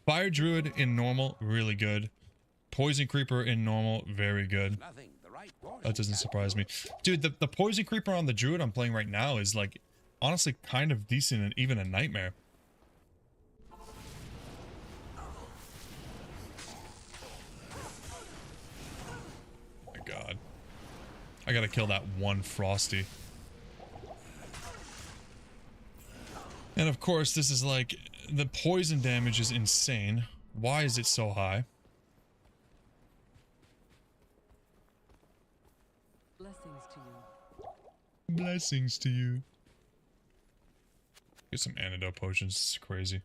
Fire Druid in normal, really good. Poison Creeper in normal, very good. That doesn't surprise me. Dude, the Poison Creeper on the Druid I'm playing right now is like, honestly, kind of decent and even a nightmare. Oh my god. I gotta kill that one Frosty. And of course, this is like, the poison damage is insane. Why is it so high? Blessings to you. Blessings to you. Get some antidote potions. This is crazy.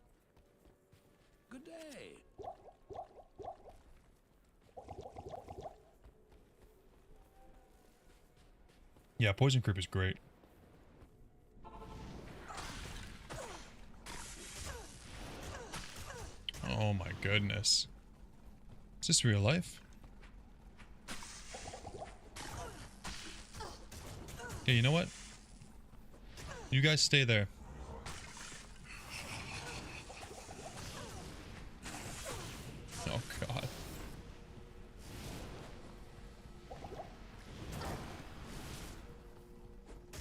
Good day. Yeah, Poison Creep is great. Oh my goodness. Is this real life? Okay, you know what? You guys stay there. Oh god.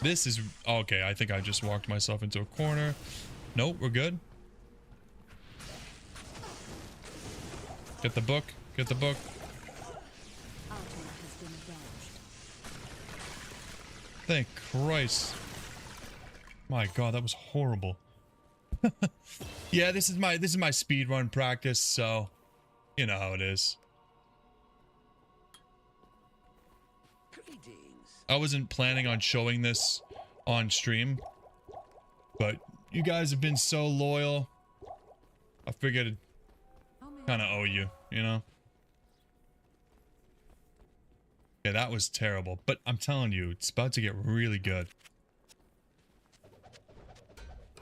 This is... Okay, I think I just walked myself into a corner. Nope, we're good. Get the book. Get the book. Thank Christ. My god, that was horrible. Yeah, this is my speedrun practice, so you know how it is. Greetings. I wasn't planning on showing this on stream, but you guys have been so loyal. I figured How may kind of owe you, you know? Yeah, that was terrible, but I'm telling you, it's about to get really good.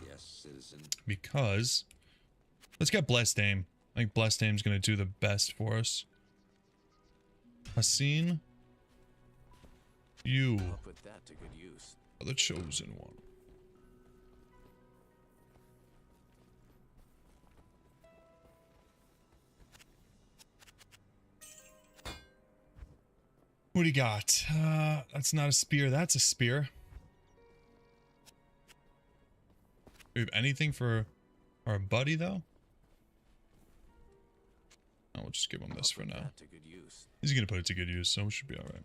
Yes, citizen. Because let's get Blessed Aim. I think Blessed Aim's gonna do the best for us. Haseen, you I'll put that to good use. are the chosen one. What do you got? That's not a spear. That's a spear. Do we have anything for our buddy, though? Oh, we'll just give him this for now. That to good use. He's gonna put it to good use, so we should be alright.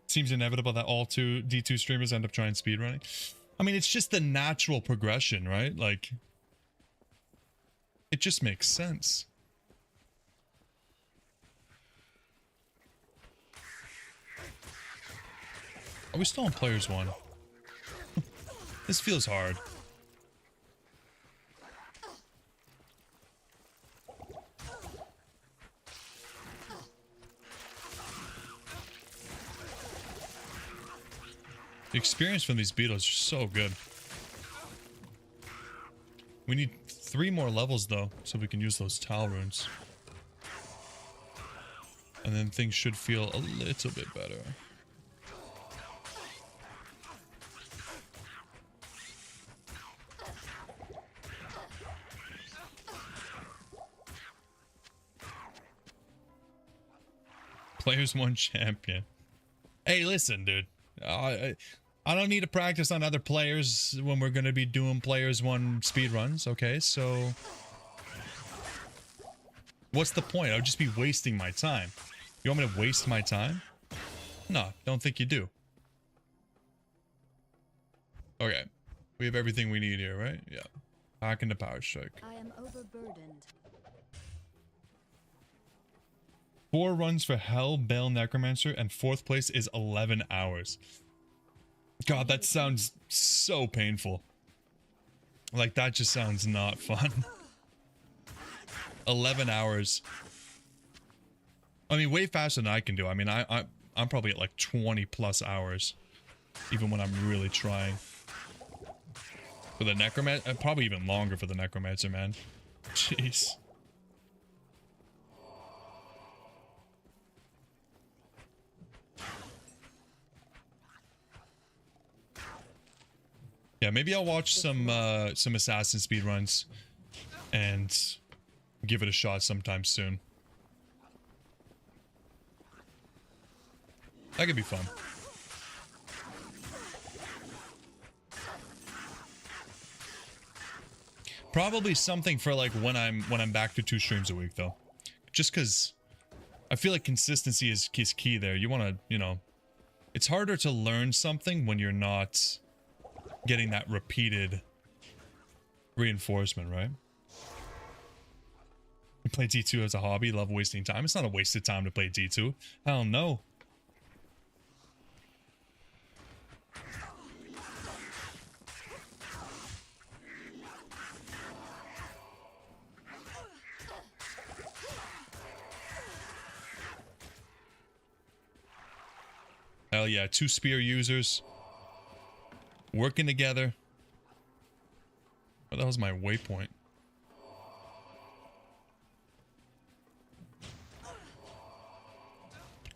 Seems inevitable that all two D2 streamers end up trying speedrunning. I mean, it's just the natural progression, right? Like, it just makes sense. Are we still on players one? This feels hard. The experience from these beetles is so good. We need 3 more levels though, so we can use those towel runes. And then things should feel a little bit better. Players 1 champion. Hey, listen, dude. I don't need to practice on other players when we're going to be doing players 1 speedruns, okay? So what's the point? I would just be wasting my time. You want me to waste my time? No, don't think you do. Okay. We have everything we need here, right? Yeah. Back into Power Strike. I am overburdened. 4 runs for Hell, Bale, Necromancer, and 4th place is 11 hours. God, that sounds so painful. Like, that just sounds not fun. 11 hours. I mean, way faster than I can do. I mean, I'm probably at like 20 plus hours. Even when I'm really trying. For the Necromancer, probably even longer for the Necromancer, man. Jeez. Yeah, maybe I'll watch some Assassin speedruns and give it a shot sometime soon. That could be fun. Probably something for like when I'm back to 2 streams a week though. Just cuz I feel like consistency is key there. You want to, you know, it's harder to learn something when you're not getting that repeated reinforcement, right? You play D2 as a hobby, love wasting time. It's not a wasted time to play D2. Hell no. Hell yeah, 2 spear users. Working together. Where the hell's my waypoint?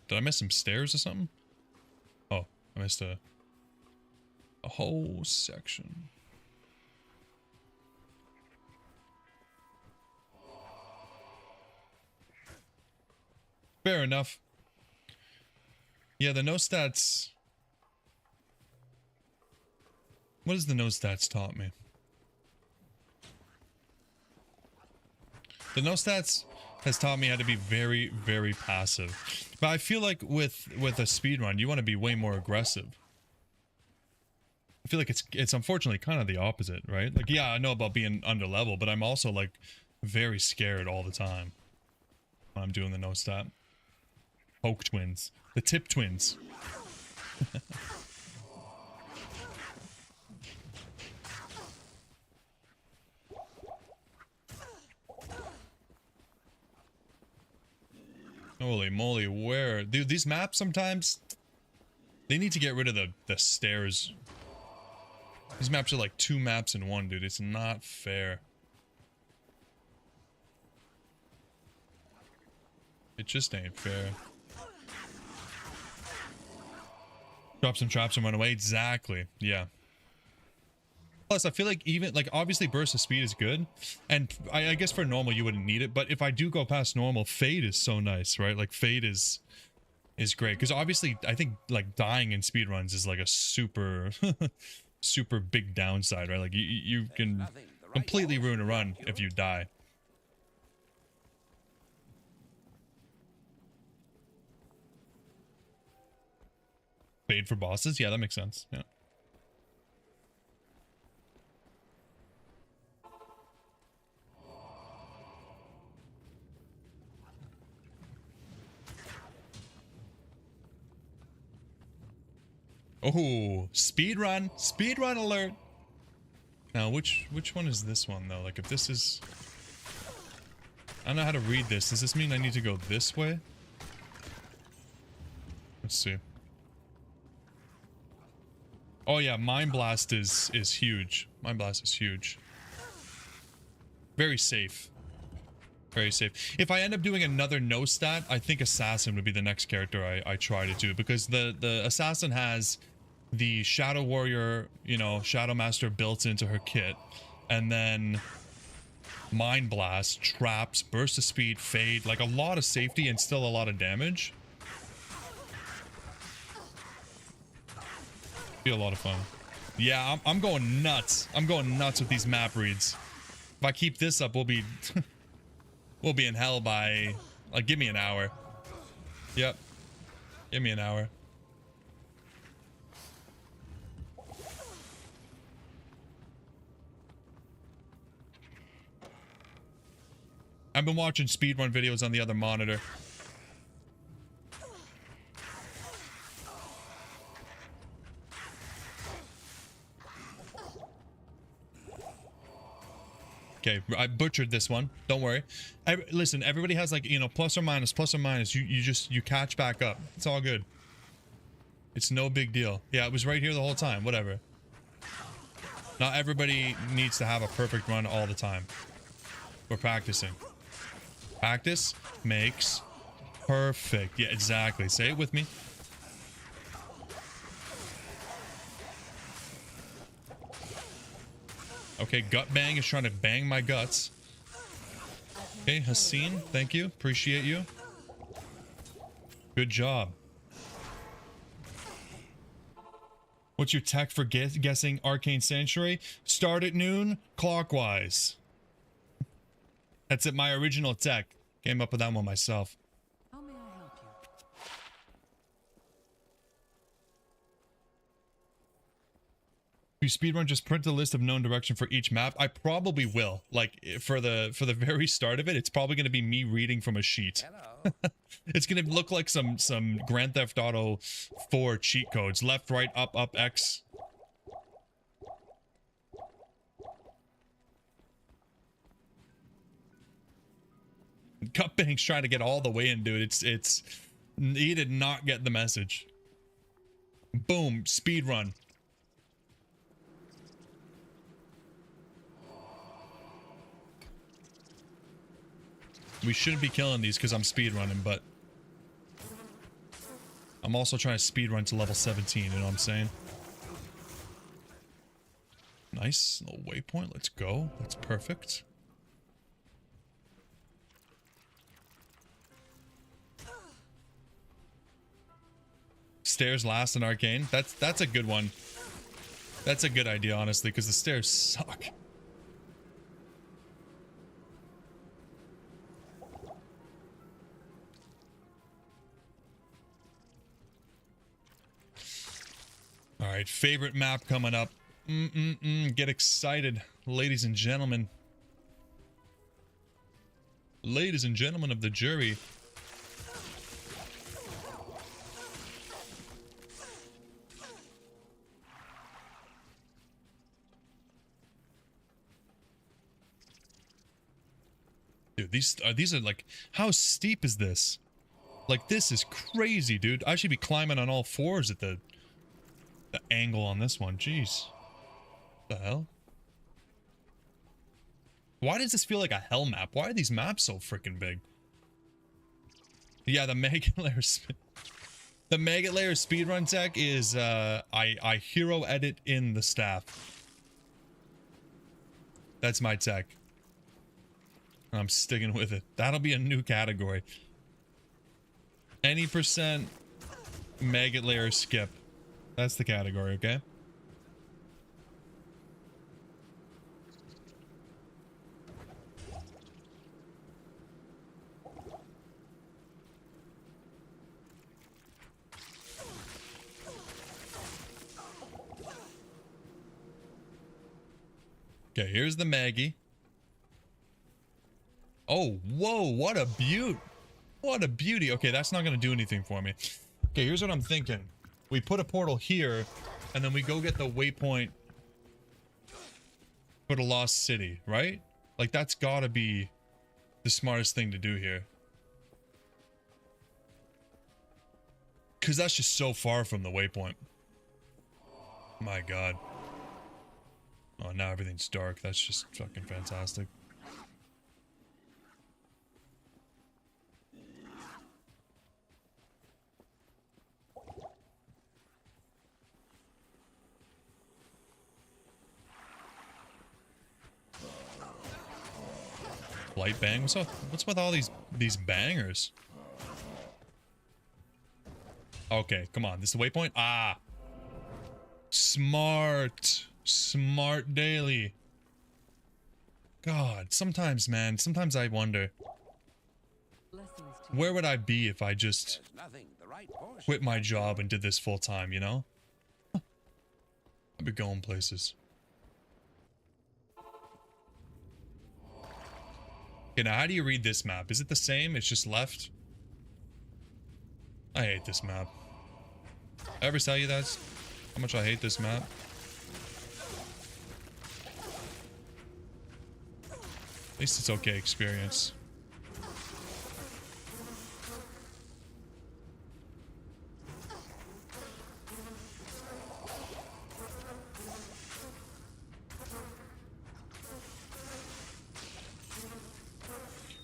Did I miss some stairs or something? Oh, I missed a whole section. Fair enough. Yeah, the no stats. What has the no stats taught me? The no stats has taught me how to be very, very passive. But I feel like with a speed run, you want to be way more aggressive. I feel like it's unfortunately kind of the opposite, right? Like, yeah, I know about being under level, but I'm also like very scared all the time when I'm doing the no stat. Poke twins, the tip twins. Holy moly, where? Dude, these maps sometimes, they need to get rid of the stairs. These maps are like 2 maps in one, dude. It's not fair. It just ain't fair. Drop some traps and run away. Exactly. Yeah. Plus, I feel like even, like, obviously burst of speed is good. And I guess for normal you wouldn't need it. But if I do go past normal, fade is so nice, right? Like, fade is great. Because obviously, I think, like, dying in speedruns is, like, a super, super big downside, right? Like, you can completely ruin a run if you die. Fade for bosses? Yeah, that makes sense. Yeah. Oh, speed run alert. Now, which one is this one though? Like, if this is, I don't know how to read this. Does this mean I need to go this way? Let's see. Oh yeah, Mind Blast is huge. Mind Blast is huge. Very safe. Very safe. If I end up doing another no stat, I think Assassin would be the next character I try to do, because the Assassin has the Shadow Warrior, you know, Shadow Master built into her kit, and then Mind Blast, traps, burst of speed, fade, like a lot of safety and still a lot of damage. Be a lot of fun. Yeah, I'm going nuts. I'm going nuts with these map reads. If I keep this up, we'll be we'll be in hell by, like, give me an hour. Yep. Give me an hour. I've been watching speedrun videos on the other monitor. Okay, I butchered this one. Don't worry. Listen, everybody has, like, you know, plus or minus, plus or minus. You catch back up. It's all good. It's no big deal. Yeah, it was right here the whole time. Whatever. Not everybody needs to have a perfect run all the time. We're practicing. Practice makes perfect. Yeah, exactly. Say it with me. Okay, Gut Bang is trying to bang my guts. Okay, Haseen, thank you. Appreciate you. Good job. What's your tech for guessing Arcane Sanctuary? Start at noon, clockwise. That's it, my original tech. Came up with that one myself. How may I help you? You speedrun, just print a list of known direction for each map. I probably will. Like, for the very start of it, it's probably going to be me reading from a sheet. It's going to look like some Grand Theft Auto 4 cheat codes. Left, right, up, X. Cupbank's trying to get all the way in, dude. He did not get the message. Boom, speed run. We shouldn't be killing these because I'm speed running, but I'm also trying to speed run to level 17, you know what I'm saying? Nice little waypoint. Let's go. That's perfect. Stairs last in Arcane. That's a good one. That's a good idea, honestly, because the stairs suck. right, favorite map coming up. Get excited, ladies and gentlemen. Ladies and gentlemen of the jury. Dude, these are like, how steep is this? Like, this is crazy, dude. I should be climbing on all fours at the angle on this one. Jeez. The hell? Why does this feel like a hell map? Why are these maps so freaking big? Yeah, the Mega Layer the Mega Layer speedrun tech is I hero edit in the staff. That's my tech. I'm sticking with it. That'll be a new category. Any percent Mega Layer skip. That's the category, okay? Okay, here's the Maggie. Oh, whoa, what a beaut. What a beauty. Okay, that's not going to do anything for me. Okay, here's what I'm thinking. We put a portal here, and then we go get the waypoint for the Lost City, right? Like, that's got to be the smartest thing to do here. Because that's just so far from the waypoint. My god. Oh, now everything's dark. That's just fucking fantastic. Light bang? What's with all these bangers? Okay, come on. This is the waypoint? Ah. Smart. Smart daily. God, sometimes, man, sometimes I wonder, where would I be if I just quit my job and did this full time, you know? I'd be going places. Okay, now how do you read this map? Is it the same? It's just left? I hate this map. I ever tell you that? How much I hate this map? At least it's okay experience.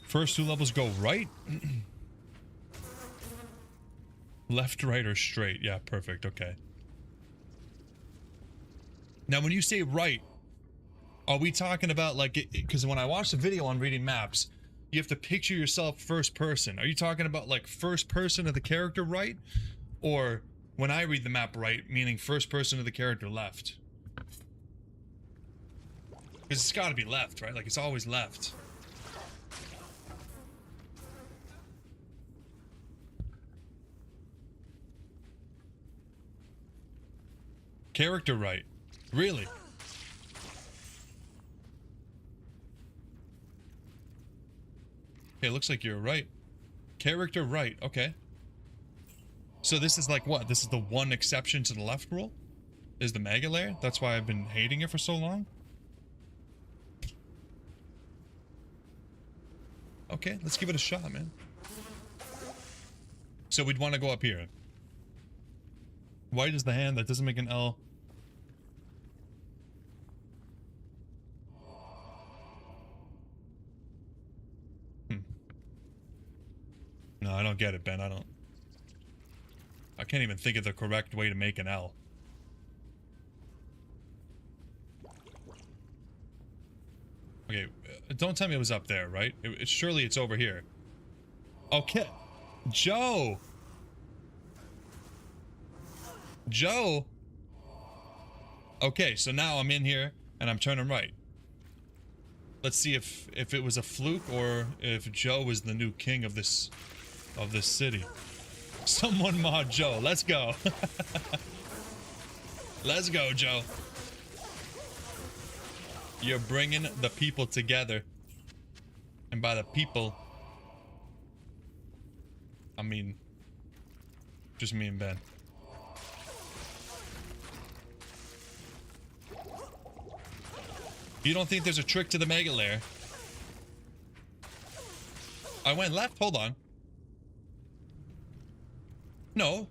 First two levels go right? Left, right, or straight? Yeah, perfect. Okay. Now, when you say right, are we talking about like, because when I watch the video on reading maps, you have to picture yourself first person. Are you talking about like first person of the character right? Or when I read the map right, meaning first person of the character left? Because it's got to be left, right? Like it's always left. Character right. Really? Okay, looks like you're right. Character right, okay. So this is like what? This is the one exception to the left rule? Is the Mega Layer? That's why I've been hating it for so long? Okay, let's give it a shot, man. So we'd want to go up here. White is the hand that doesn't make an L. No, I don't get it, Ben. I can't even think of the correct way to make an L. Okay, don't tell me it was up there, right? Surely it's over here. Okay. Joe! Joe! Okay, so now I'm in here, and I'm turning right. Let's see if it was a fluke, or if Joe was the new king of this city. Someone mod Joe. Let's go. Let's go, Joe. You're bringing the people together. And by the people, I mean, just me and Ben. You don't think there's a trick to the mega lair? I went left. Hold on. No.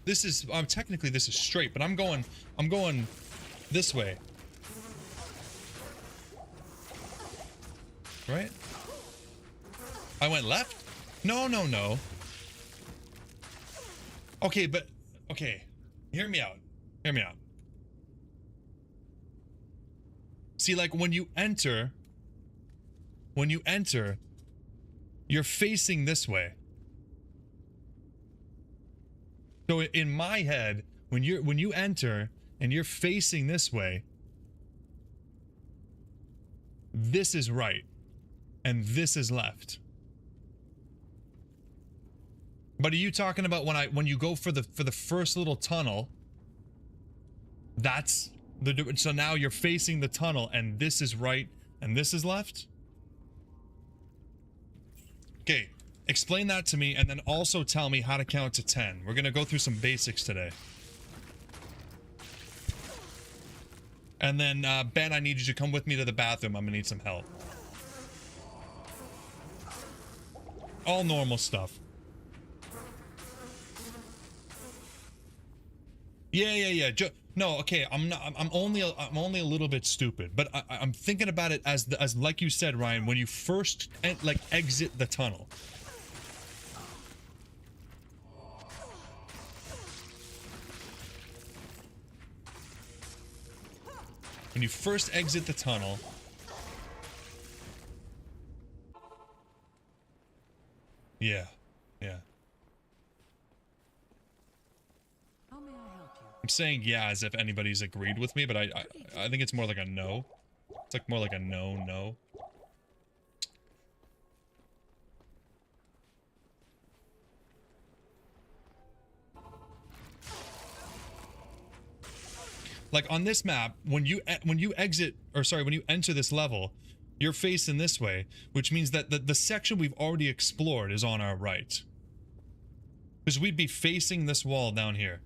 This is technically this is straight, but I'm going this way. Right? I went left? No, no, no. Okay, but okay. Hear me out. Hear me out. See, like when you enter, you're facing this way. So in my head, when you enter and you're facing this way, this is right and this is left. But are you talking about when you go for the first little tunnel? That's the so now you're facing the tunnel and this is right and this is left? Okay, explain that to me and then also tell me how to count to 10. We're gonna go through some basics today. And then Ben, I need you to come with me to the bathroom. I'm gonna need some help. All normal stuff. Yeah. No, okay. I'm only a little bit stupid, but I'm thinking about it as like you said, Ryan, when you first like exit the tunnel. When you first exit the tunnel. Yeah. How may I help you? I'm saying yeah as if anybody's agreed with me, but I think it's more like a no. It's like more like a no. Like on this map, when you exit, or sorry, when you enter this level, you're facing this way, which means that the section we've already explored is on our right. Because we'd be facing this wall down here.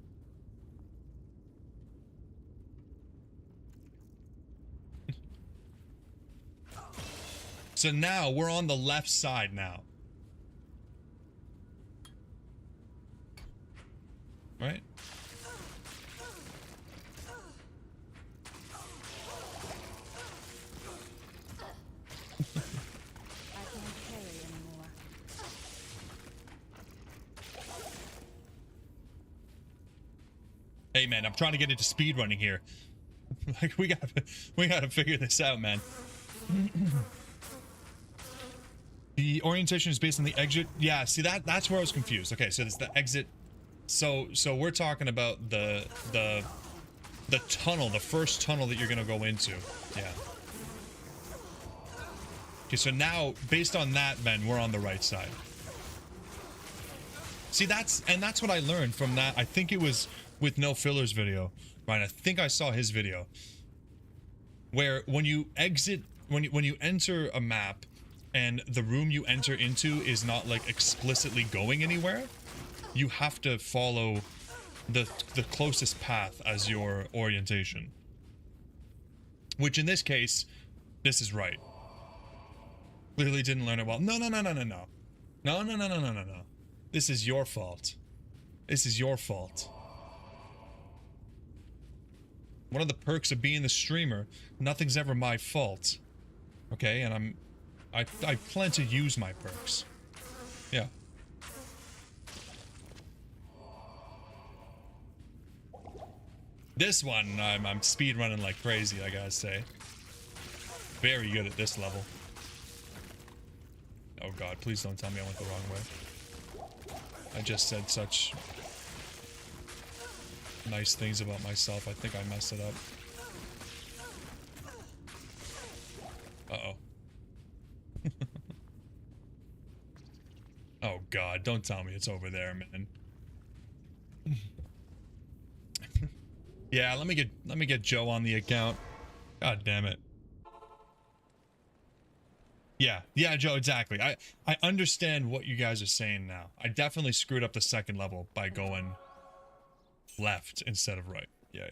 So now we're on the left side now. Right? I can't carry anymore. Hey man, I'm trying to get into speedrunning here. Like we gotta figure this out, man. The orientation is based on the exit. Yeah, see that's where I was confused. Okay, so it's the exit. So we're talking about the tunnel, the first tunnel that you're gonna go into. Yeah. Okay, so now based on that, Ben, we're on the right side. See, that's what I learned from that. I think it was with No Fillers video, right? I think I saw his video where when you exit, when you enter a map and the room you enter into is not like explicitly going anywhere, you have to follow the closest path as your orientation. Which in this case, this is right. Clearly didn't learn it well. No. No. This is your fault. This is your fault. One of the perks of being the streamer, nothing's ever my fault. Okay, and I plan to use my perks. Yeah. This one, I'm speed running like crazy, I gotta say. Very good at this level. Oh god, please don't tell me I went the wrong way. I just said such nice things about myself. I think I messed it up. Uh-oh. Oh god, don't tell me it's over there, man. Yeah, let me get Joe on the account. God damn it. Yeah, Joe, exactly. I understand what you guys are saying now. I definitely screwed up the second level by going left instead of right. Yeah.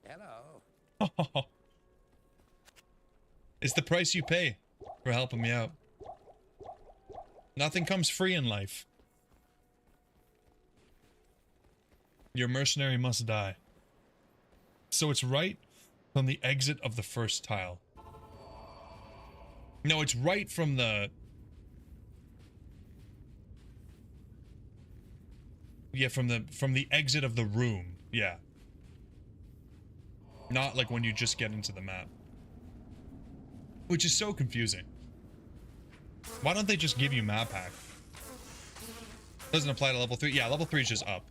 Hello. It's the price you pay for helping me out. Nothing comes free in life. Your mercenary must die. So it's right from the exit of the first tile. No, it's right from the... Yeah, from the exit of the room. Yeah. Not like when you just get into the map. Which is so confusing. Why don't they just give you map hack? Doesn't apply to level 3. Yeah, level 3 is just up.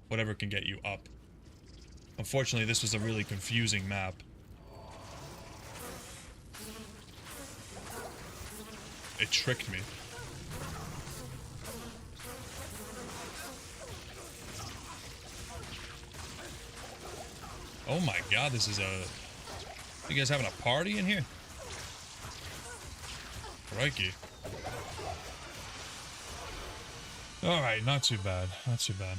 Whatever can get you up. Unfortunately, this was a really confusing map. It tricked me. Oh my god, this is a... You guys having a party in here? Crikey. Alright, not too bad. Not too bad.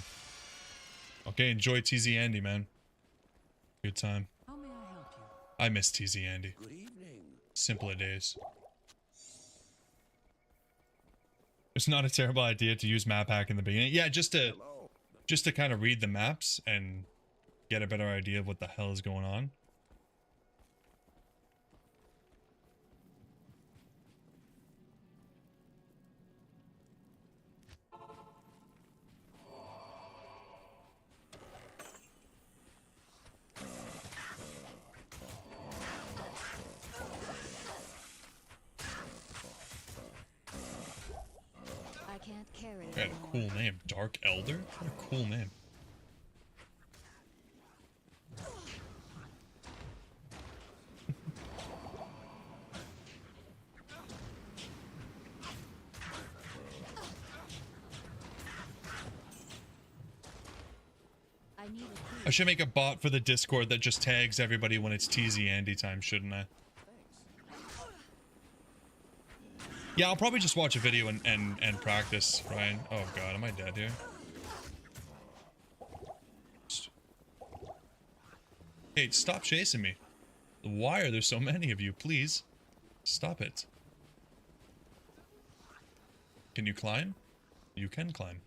Okay, enjoy TZ Andy, man. Good time. How may I help you? I miss TZ Andy. Good evening. Simpler days. It's not a terrible idea to use map hack in the beginning. Yeah, just to kind of read the maps and get a better idea of what the hell is going on. I can't carry it Got a anymore. cool name. Dark Elder? What a cool name. I need a key. I should make a bot for the Discord that just tags everybody when it's TZ Andy time, shouldn't I? Yeah, I'll probably just watch a video and practice, Ryan. Oh god, am I dead here? Hey, stop chasing me. Why are there so many of you? Please. Stop it. Can you climb? You can climb.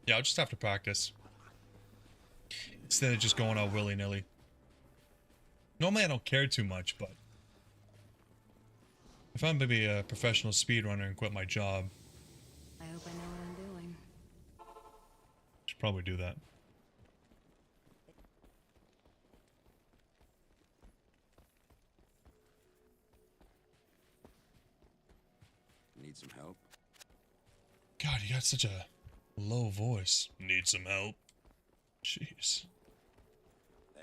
Yeah, I'll just have to practice. Instead of just going all willy-nilly. Normally I don't care too much, but if I'm maybe a professional speedrunner and quit my job, I hope I know what I'm doing. I should probably do that. Need some help? God, you got such a low voice. Need some help? Jeez.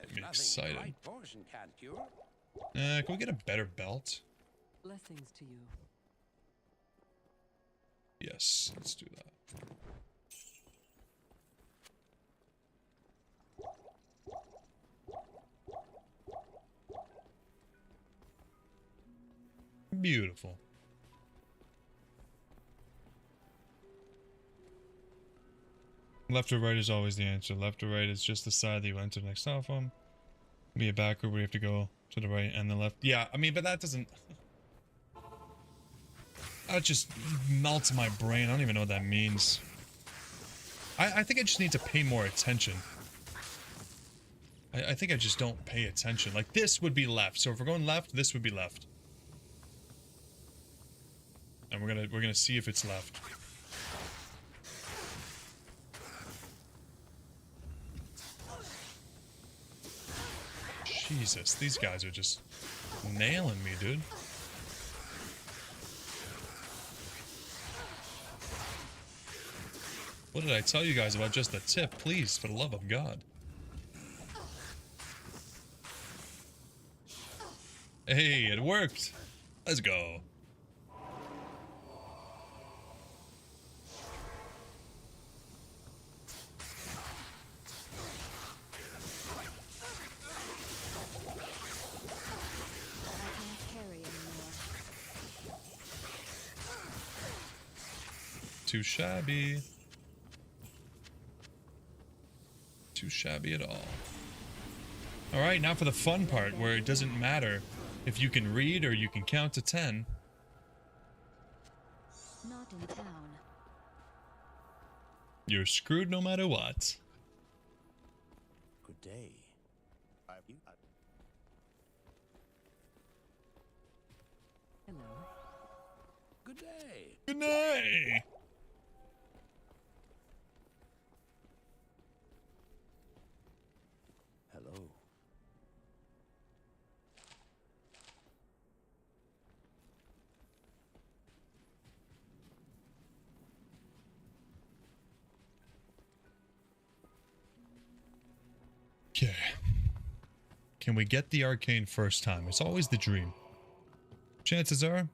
There's me nothing excited. the right poison can't cure. Can we get a better belt? Blessings to you. Yes, let's do that. Beautiful. Left or right is always the answer. Left or right is just the side that you enter next off from. Be a backward where you have to go to the right and the left. Yeah, I mean, but that doesn't... That just melts my brain. I don't even know what that means. I think I just need to pay more attention. I think I just don't pay attention. Like, this would be left. So if we're going left, this would be left. And we're gonna see if it's left. Jesus, these guys are just nailing me, dude. What did I tell you guys about just the tip? Please, for the love of God. Hey, it worked. Let's go. too shabby. Too shabby at all. Alright, now for the fun part, where it doesn't matter if you can read or you can count to 10. Not in town. You're screwed no matter what. Good day. Hello. Good day. Good night! Hello. Okay. Can we get the arcane first time? It's always the dream. Chances are,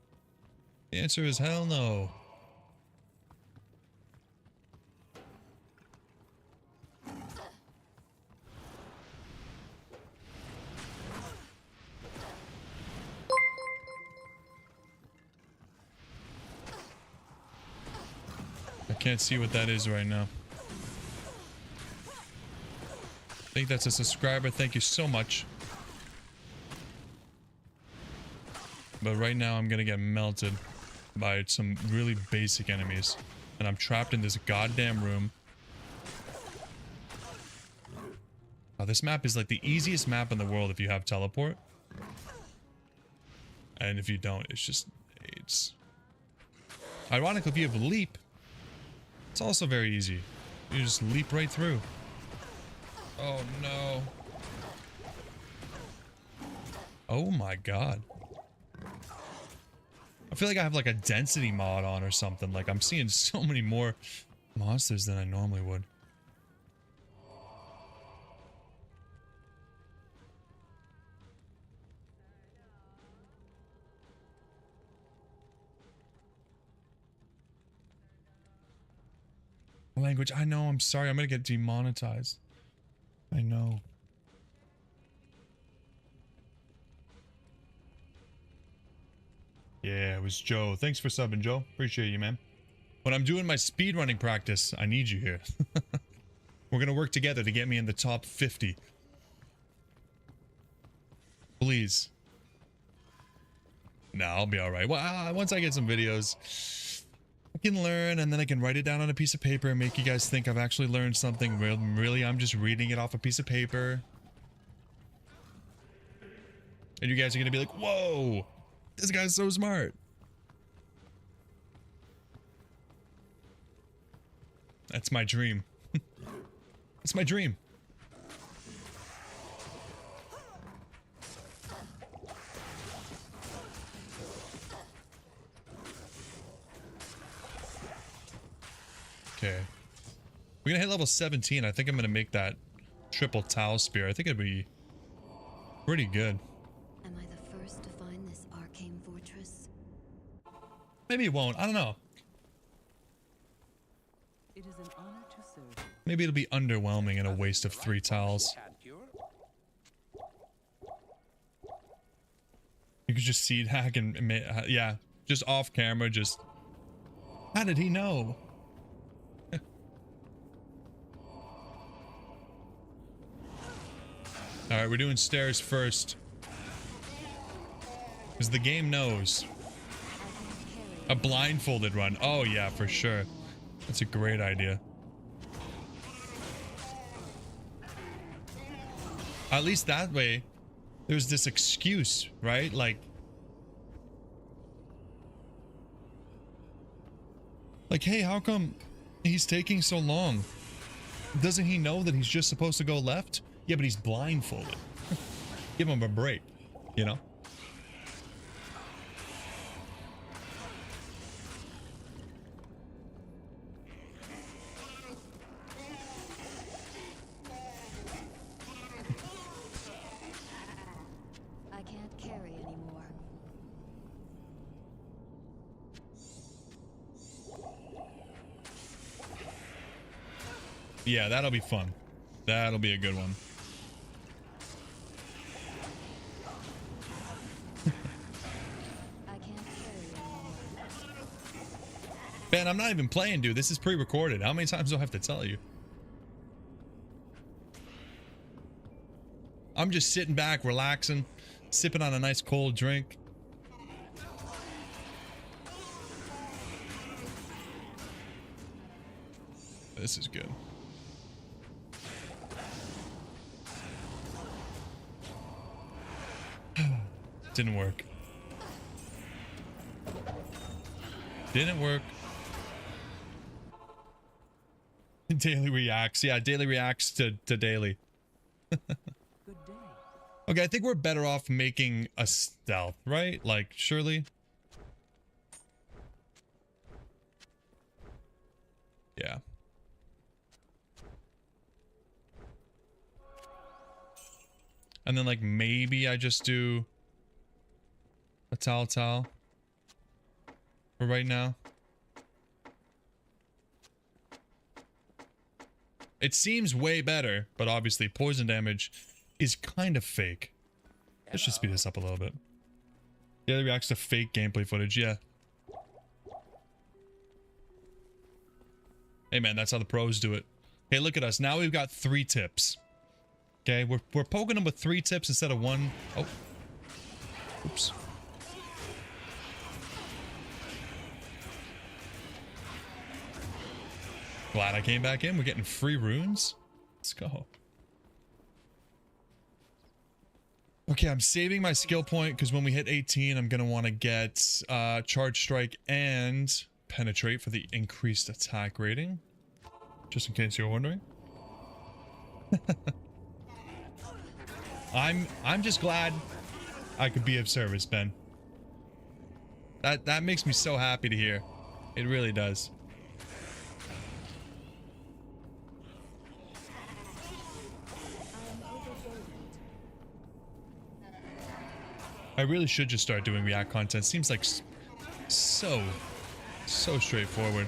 the answer is hell no. I can't see what that is right now. I think that's a subscriber. Thank you so much. But right now I'm gonna get melted by some really basic enemies. And I'm trapped in this goddamn room. Oh, this map is like the easiest map in the world if you have teleport. And if you don't, it's ironically, if you have leap, it's also very easy. You just leap right through. Oh no. Oh my god. I feel like I have like a density mod on or something. Like I'm seeing so many more monsters than I normally would. Language, I know, I'm sorry, I'm gonna get demonetized. I know. Yeah, it was Joe. Thanks for subbing, Joe. Appreciate you, man. When I'm doing my speedrunning practice, I need you here. We're gonna work together to get me in the top 50. Please. No, I'll be alright. Well, once I get some videos, I can learn, and then I can write it down on a piece of paper and make you guys think I've actually learned something. Really, I'm just reading it off a piece of paper. And you guys are gonna be like, whoa! This guy's so smart. That's my dream. It's my dream. Okay. We're gonna hit level 17. I think I'm gonna make that triple Tau spear. I think it'd be pretty good. Am I the first to find this arcane fortress? Maybe it won't. I don't know. It is an honor to serve you. Maybe it'll be underwhelming and a waste of 3 tiles. Can't cure. You could just seed hack and yeah, just off camera. Just how did he know? All right, we're doing stairs first because the game knows. A blindfolded run. Oh yeah, for sure. That's a great idea. At least that way, there's this excuse, right? Like, hey, how come he's taking so long? Doesn't he know that he's just supposed to go left? Yeah, but he's blindfolded. Give him a break, you know? I can't carry anymore. Yeah, that'll be fun. That'll be a good one. I can't carry anymore. Ben, I'm not even playing, dude. This is pre-recorded. How many times do I have to tell you? I'm just sitting back, relaxing, sipping on a nice cold drink. This is good. Didn't work. Didn't work. Daily reacts. Yeah, daily reacts to daily. Good day. Okay, I think we're better off making a stealth, right? Like, surely? Yeah. And then, like, maybe I just do a Tal for right now. It seems way better, but obviously poison damage is kind of fake. Let's just speed this up a little bit. Yeah, it reacts to fake gameplay footage, yeah. Hey man, that's how the pros do it. Hey, look at us. Now we've got 3 tips. Okay, we're poking them with 3 tips instead of 1. Oh. Oops. Glad I came back in. We're getting free runes. Let's go. Okay, I'm saving my skill point because when we hit 18, I'm going to want to get Charge Strike and Penetrate for the increased attack rating. Just in case you're wondering. I'm just glad I could be of service, Ben. That makes me so happy to hear. It really does. I really should just start doing React content. Seems like so straightforward.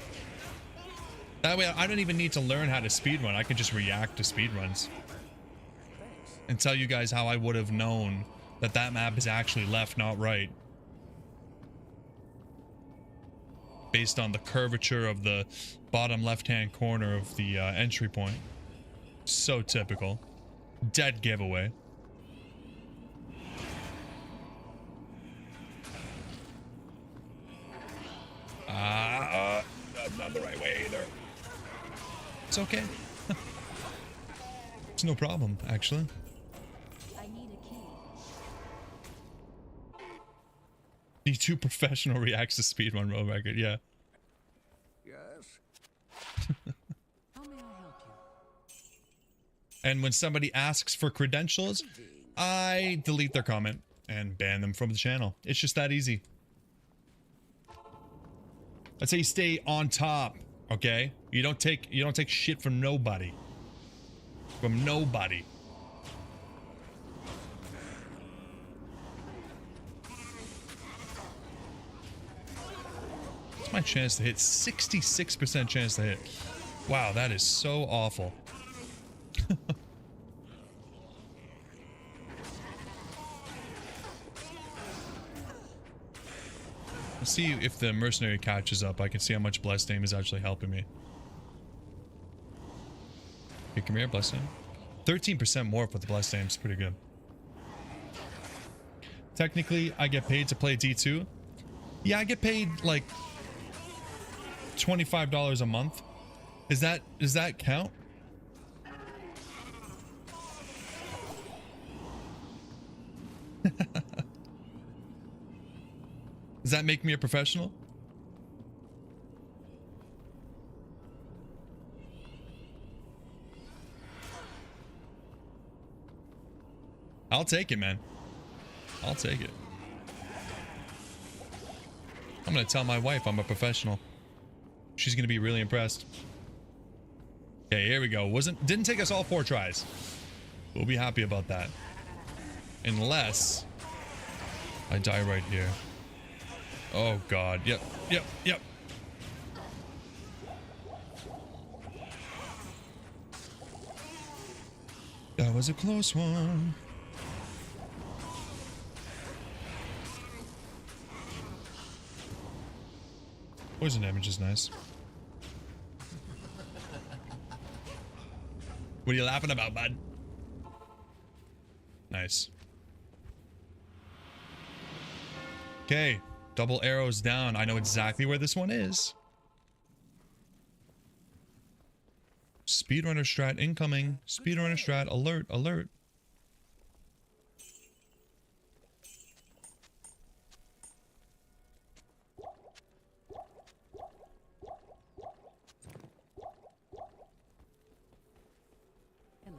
That way I don't even need to learn how to speedrun. I can just react to speedruns. And tell you guys how I would have known that that map is actually left, not right. Based on the curvature of the bottom left-hand corner of the entry point. So typical. Dead giveaway. That's not the right way either. It's okay. It's no problem, actually. I need a key. The 2 professional reacts to speedrun world record, yeah. Yes. How may I help you? And when somebody asks for credentials, I delete their comment and ban them from the channel. It's just that easy. Let's say you stay on top, okay? You don't take shit from nobody. From nobody. What's my chance to hit? 66% chance to hit. Wow, that is so awful. Let's see if the mercenary catches up. I can see how much blessed aim is actually helping me. Okay, come here, blessed aim. 13% more for the blessed aim is pretty good. Technically, I get paid to play D2. Yeah, I get paid like $25 a month. Does that count? Does that make me a professional? I'll take it, man. I'll take it. I'm gonna tell my wife I'm a professional. She's gonna be really impressed. Okay, here we go. Didn't take us all 4 tries. We'll be happy about that. Unless I die right here. Oh god. Yep. That was a close one. Poison damage is nice. What are you laughing about, bud? Nice. Okay, double arrows down. I know exactly where this one is. Speedrunner strat incoming. Speedrunner strat alert, alert. Hello.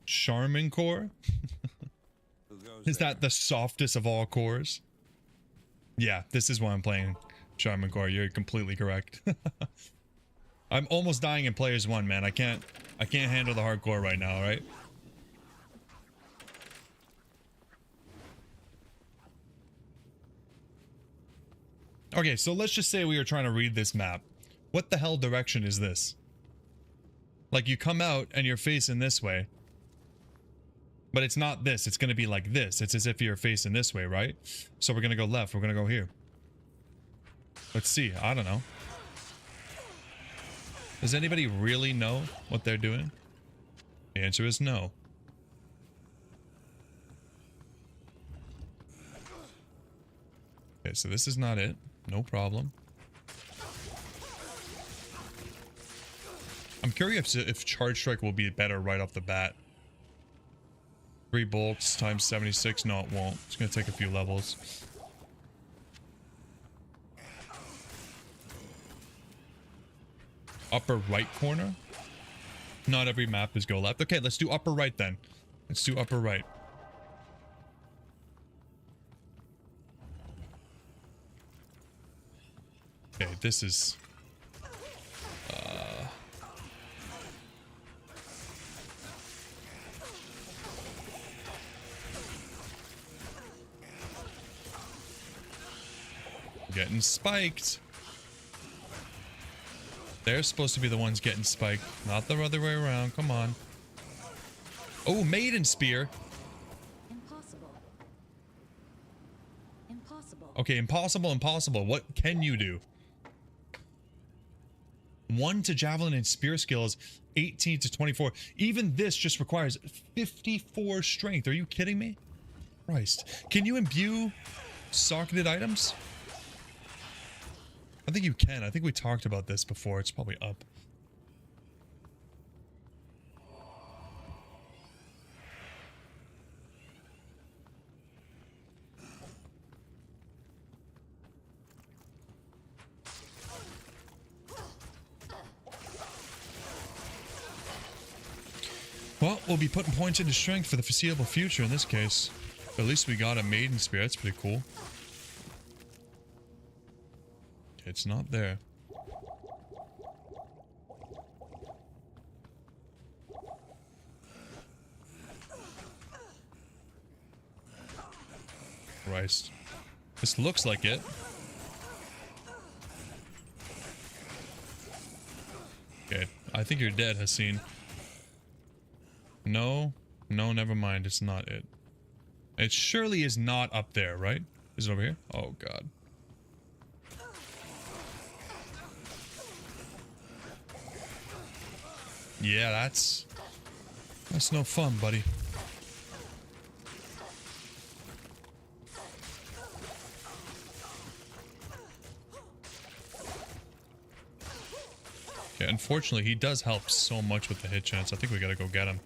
Charming core? Who goes Is that the softest of all cores? Yeah, this is why I'm playing Charming core. You're completely correct. I'm almost dying in players 1, man. I can't handle the hardcore right now, right? Okay, so let's just say we were trying to read this map. What the hell direction is this? Like, you come out and you're facing this way. But it's not this. It's going to be like this. It's as if you're facing this way, right? So we're going to go left. We're going to go here. Let's see. I don't know. Does anybody really know what they're doing? The answer is no. Okay, so this is not it. No problem. I'm curious if Charge Strike will be better right off the bat. 3 bolts times 76. No, it won't. It's going to take a few levels. Upper right corner? Not every map is go left. Okay, let's do upper right then. Let's do upper right. Okay, this is... getting spiked. They're supposed to be the ones getting spiked, not the other way around. Come on. Oh, Maiden Spear. Impossible. Impossible. Okay, impossible, impossible. What can you do? 1 to Javelin and Spear skills, 18 to 24. Even this just requires 54 strength. Are you kidding me? Christ. Can you imbue socketed items? I think you can. I think we talked about this before. It's probably up. Well, we'll be putting points into strength for the foreseeable future in this case. At least we got a Maiden Spear. That's pretty cool. It's not there. Christ. This looks like it. Okay, I think you're dead, Haseen. No, no, never mind. It's not it. It surely is not up there, right? Is it over here? Oh, God. Yeah, that's no fun, buddy. Okay, unfortunately, he does help so much with the hit chance. I think we gotta go get him.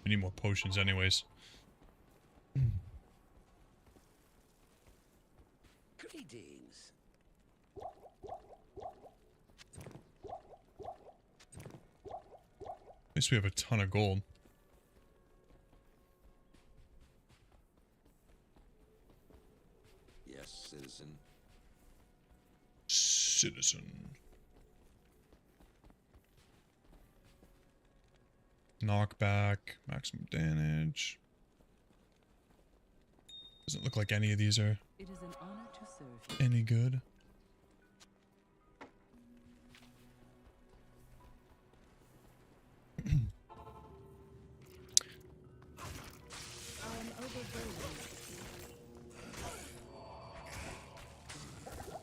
We need more potions anyways. Greetings. At least we have a ton of gold. Yes, citizen. Citizen. Knockback, maximum damage. Doesn't look like any of these are It is an honor to serve you. any good.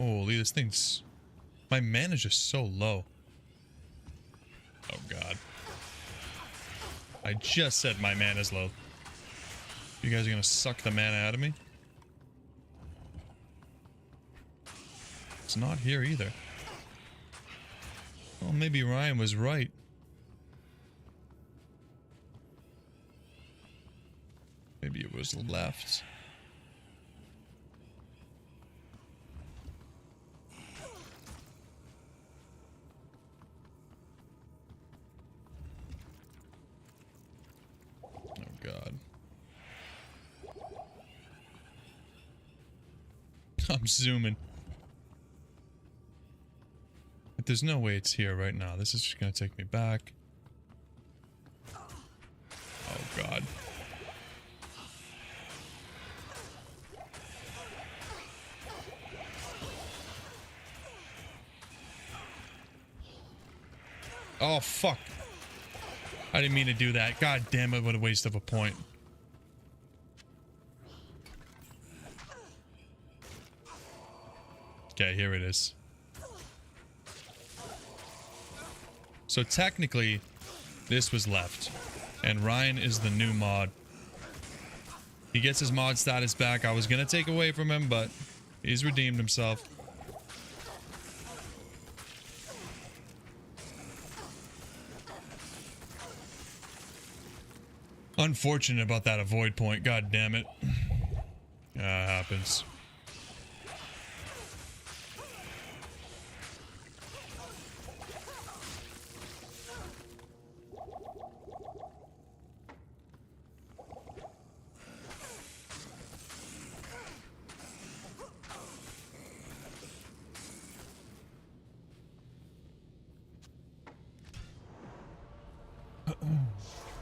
Holy, this thing's... My mana's just so low. Oh god. I just said my mana's low. You guys are gonna suck the mana out of me? It's not here either. Well, maybe Ryan was right. Maybe it was left. Oh god. I'm zooming. But there's no way it's here right now. This is just gonna take me back. Oh god. Oh fuck. I didn't mean to do that. God damn it, what a waste of a point. Okay, here it is. So technically, this was left. And Ryan is the new mod. He gets his mod status back. I was gonna take away from him, but he's redeemed himself. Unfortunate about that avoid point. God damn it. Happens.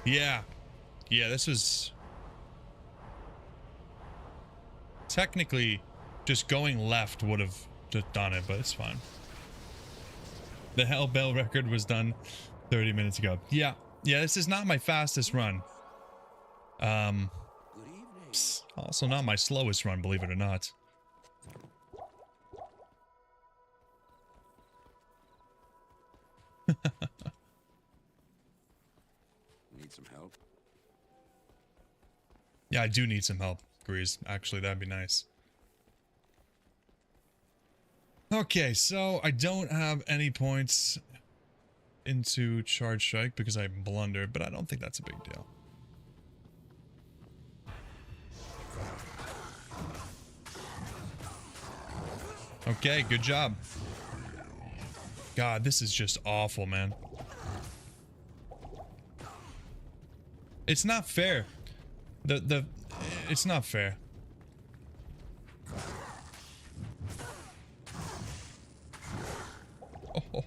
Yeah. Yeah, this was... Technically, just going left would have just done it, but it's fine. The Hell Bell record was done 30 minutes ago. Yeah. Yeah, this is not my fastest run. Good evening. Also not my slowest run, believe it or not. Need some help? Yeah, I do need some help, Grease. Actually, that'd be nice. Okay, so I don't have any points into Charge Strike because I blundered, but I don't think that's a big deal. Okay, good job. God, this is just awful, man. It's not fair. It's not fair. Oh,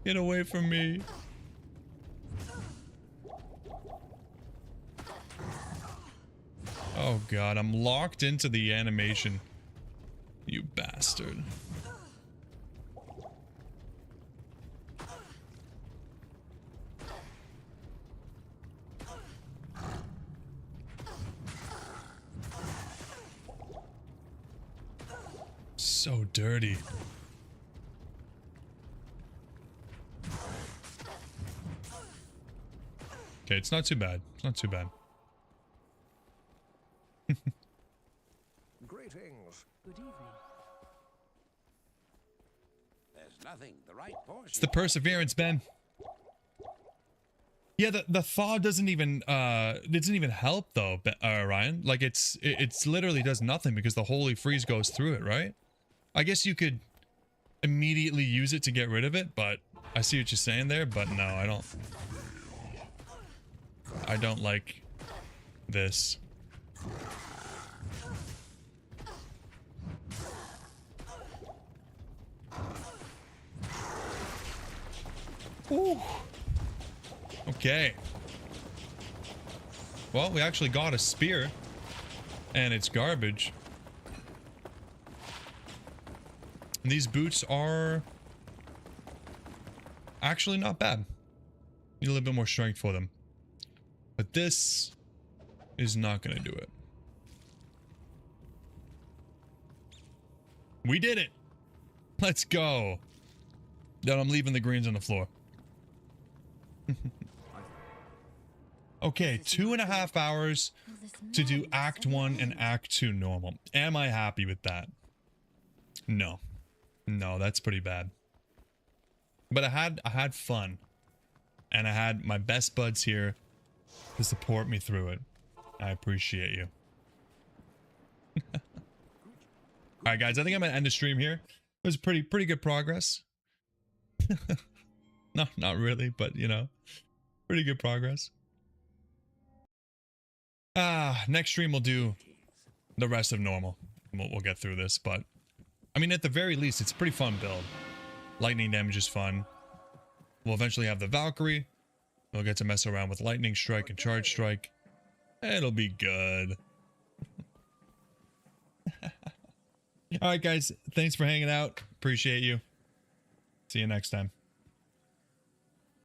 get away from me. Oh god, I'm locked into the animation. You bastard. So dirty. Okay, it's not too bad. It's not too bad. Greetings. Good evening. There's nothing. The right portion. It's the perseverance, Ben. Yeah, the thaw doesn't even help though, Ryan. Like it's literally does nothing because the holy freeze goes through it, right? I guess you could immediately use it to get rid of it, but I see what you're saying there, but no, I don't. I don't like this. Ooh. Okay. Well, we actually got a spear. And it's garbage. And these boots are actually not bad. Need a little bit more strength for them. But this is not going to do it. We did it. Let's go. Then I'm leaving the greens on the floor. Okay, 2.5 hours to do Act 1 and Act 2 normal. Am I happy with that? No. No, that's pretty bad. But I had fun. And I had my best buds here to support me through it. I appreciate you. Alright guys, I think I'm gonna end the stream here. It was pretty good progress. No, not really, but you know, pretty good progress. Next stream we'll do the rest of normal. We'll get through this, but I mean, at the very least, it's a pretty fun build. Lightning damage is fun. We'll eventually have the Valkyrie. We'll get to mess around with Lightning Strike and Charge Strike. It'll be good. Alright guys, thanks for hanging out. Appreciate you. See you next time.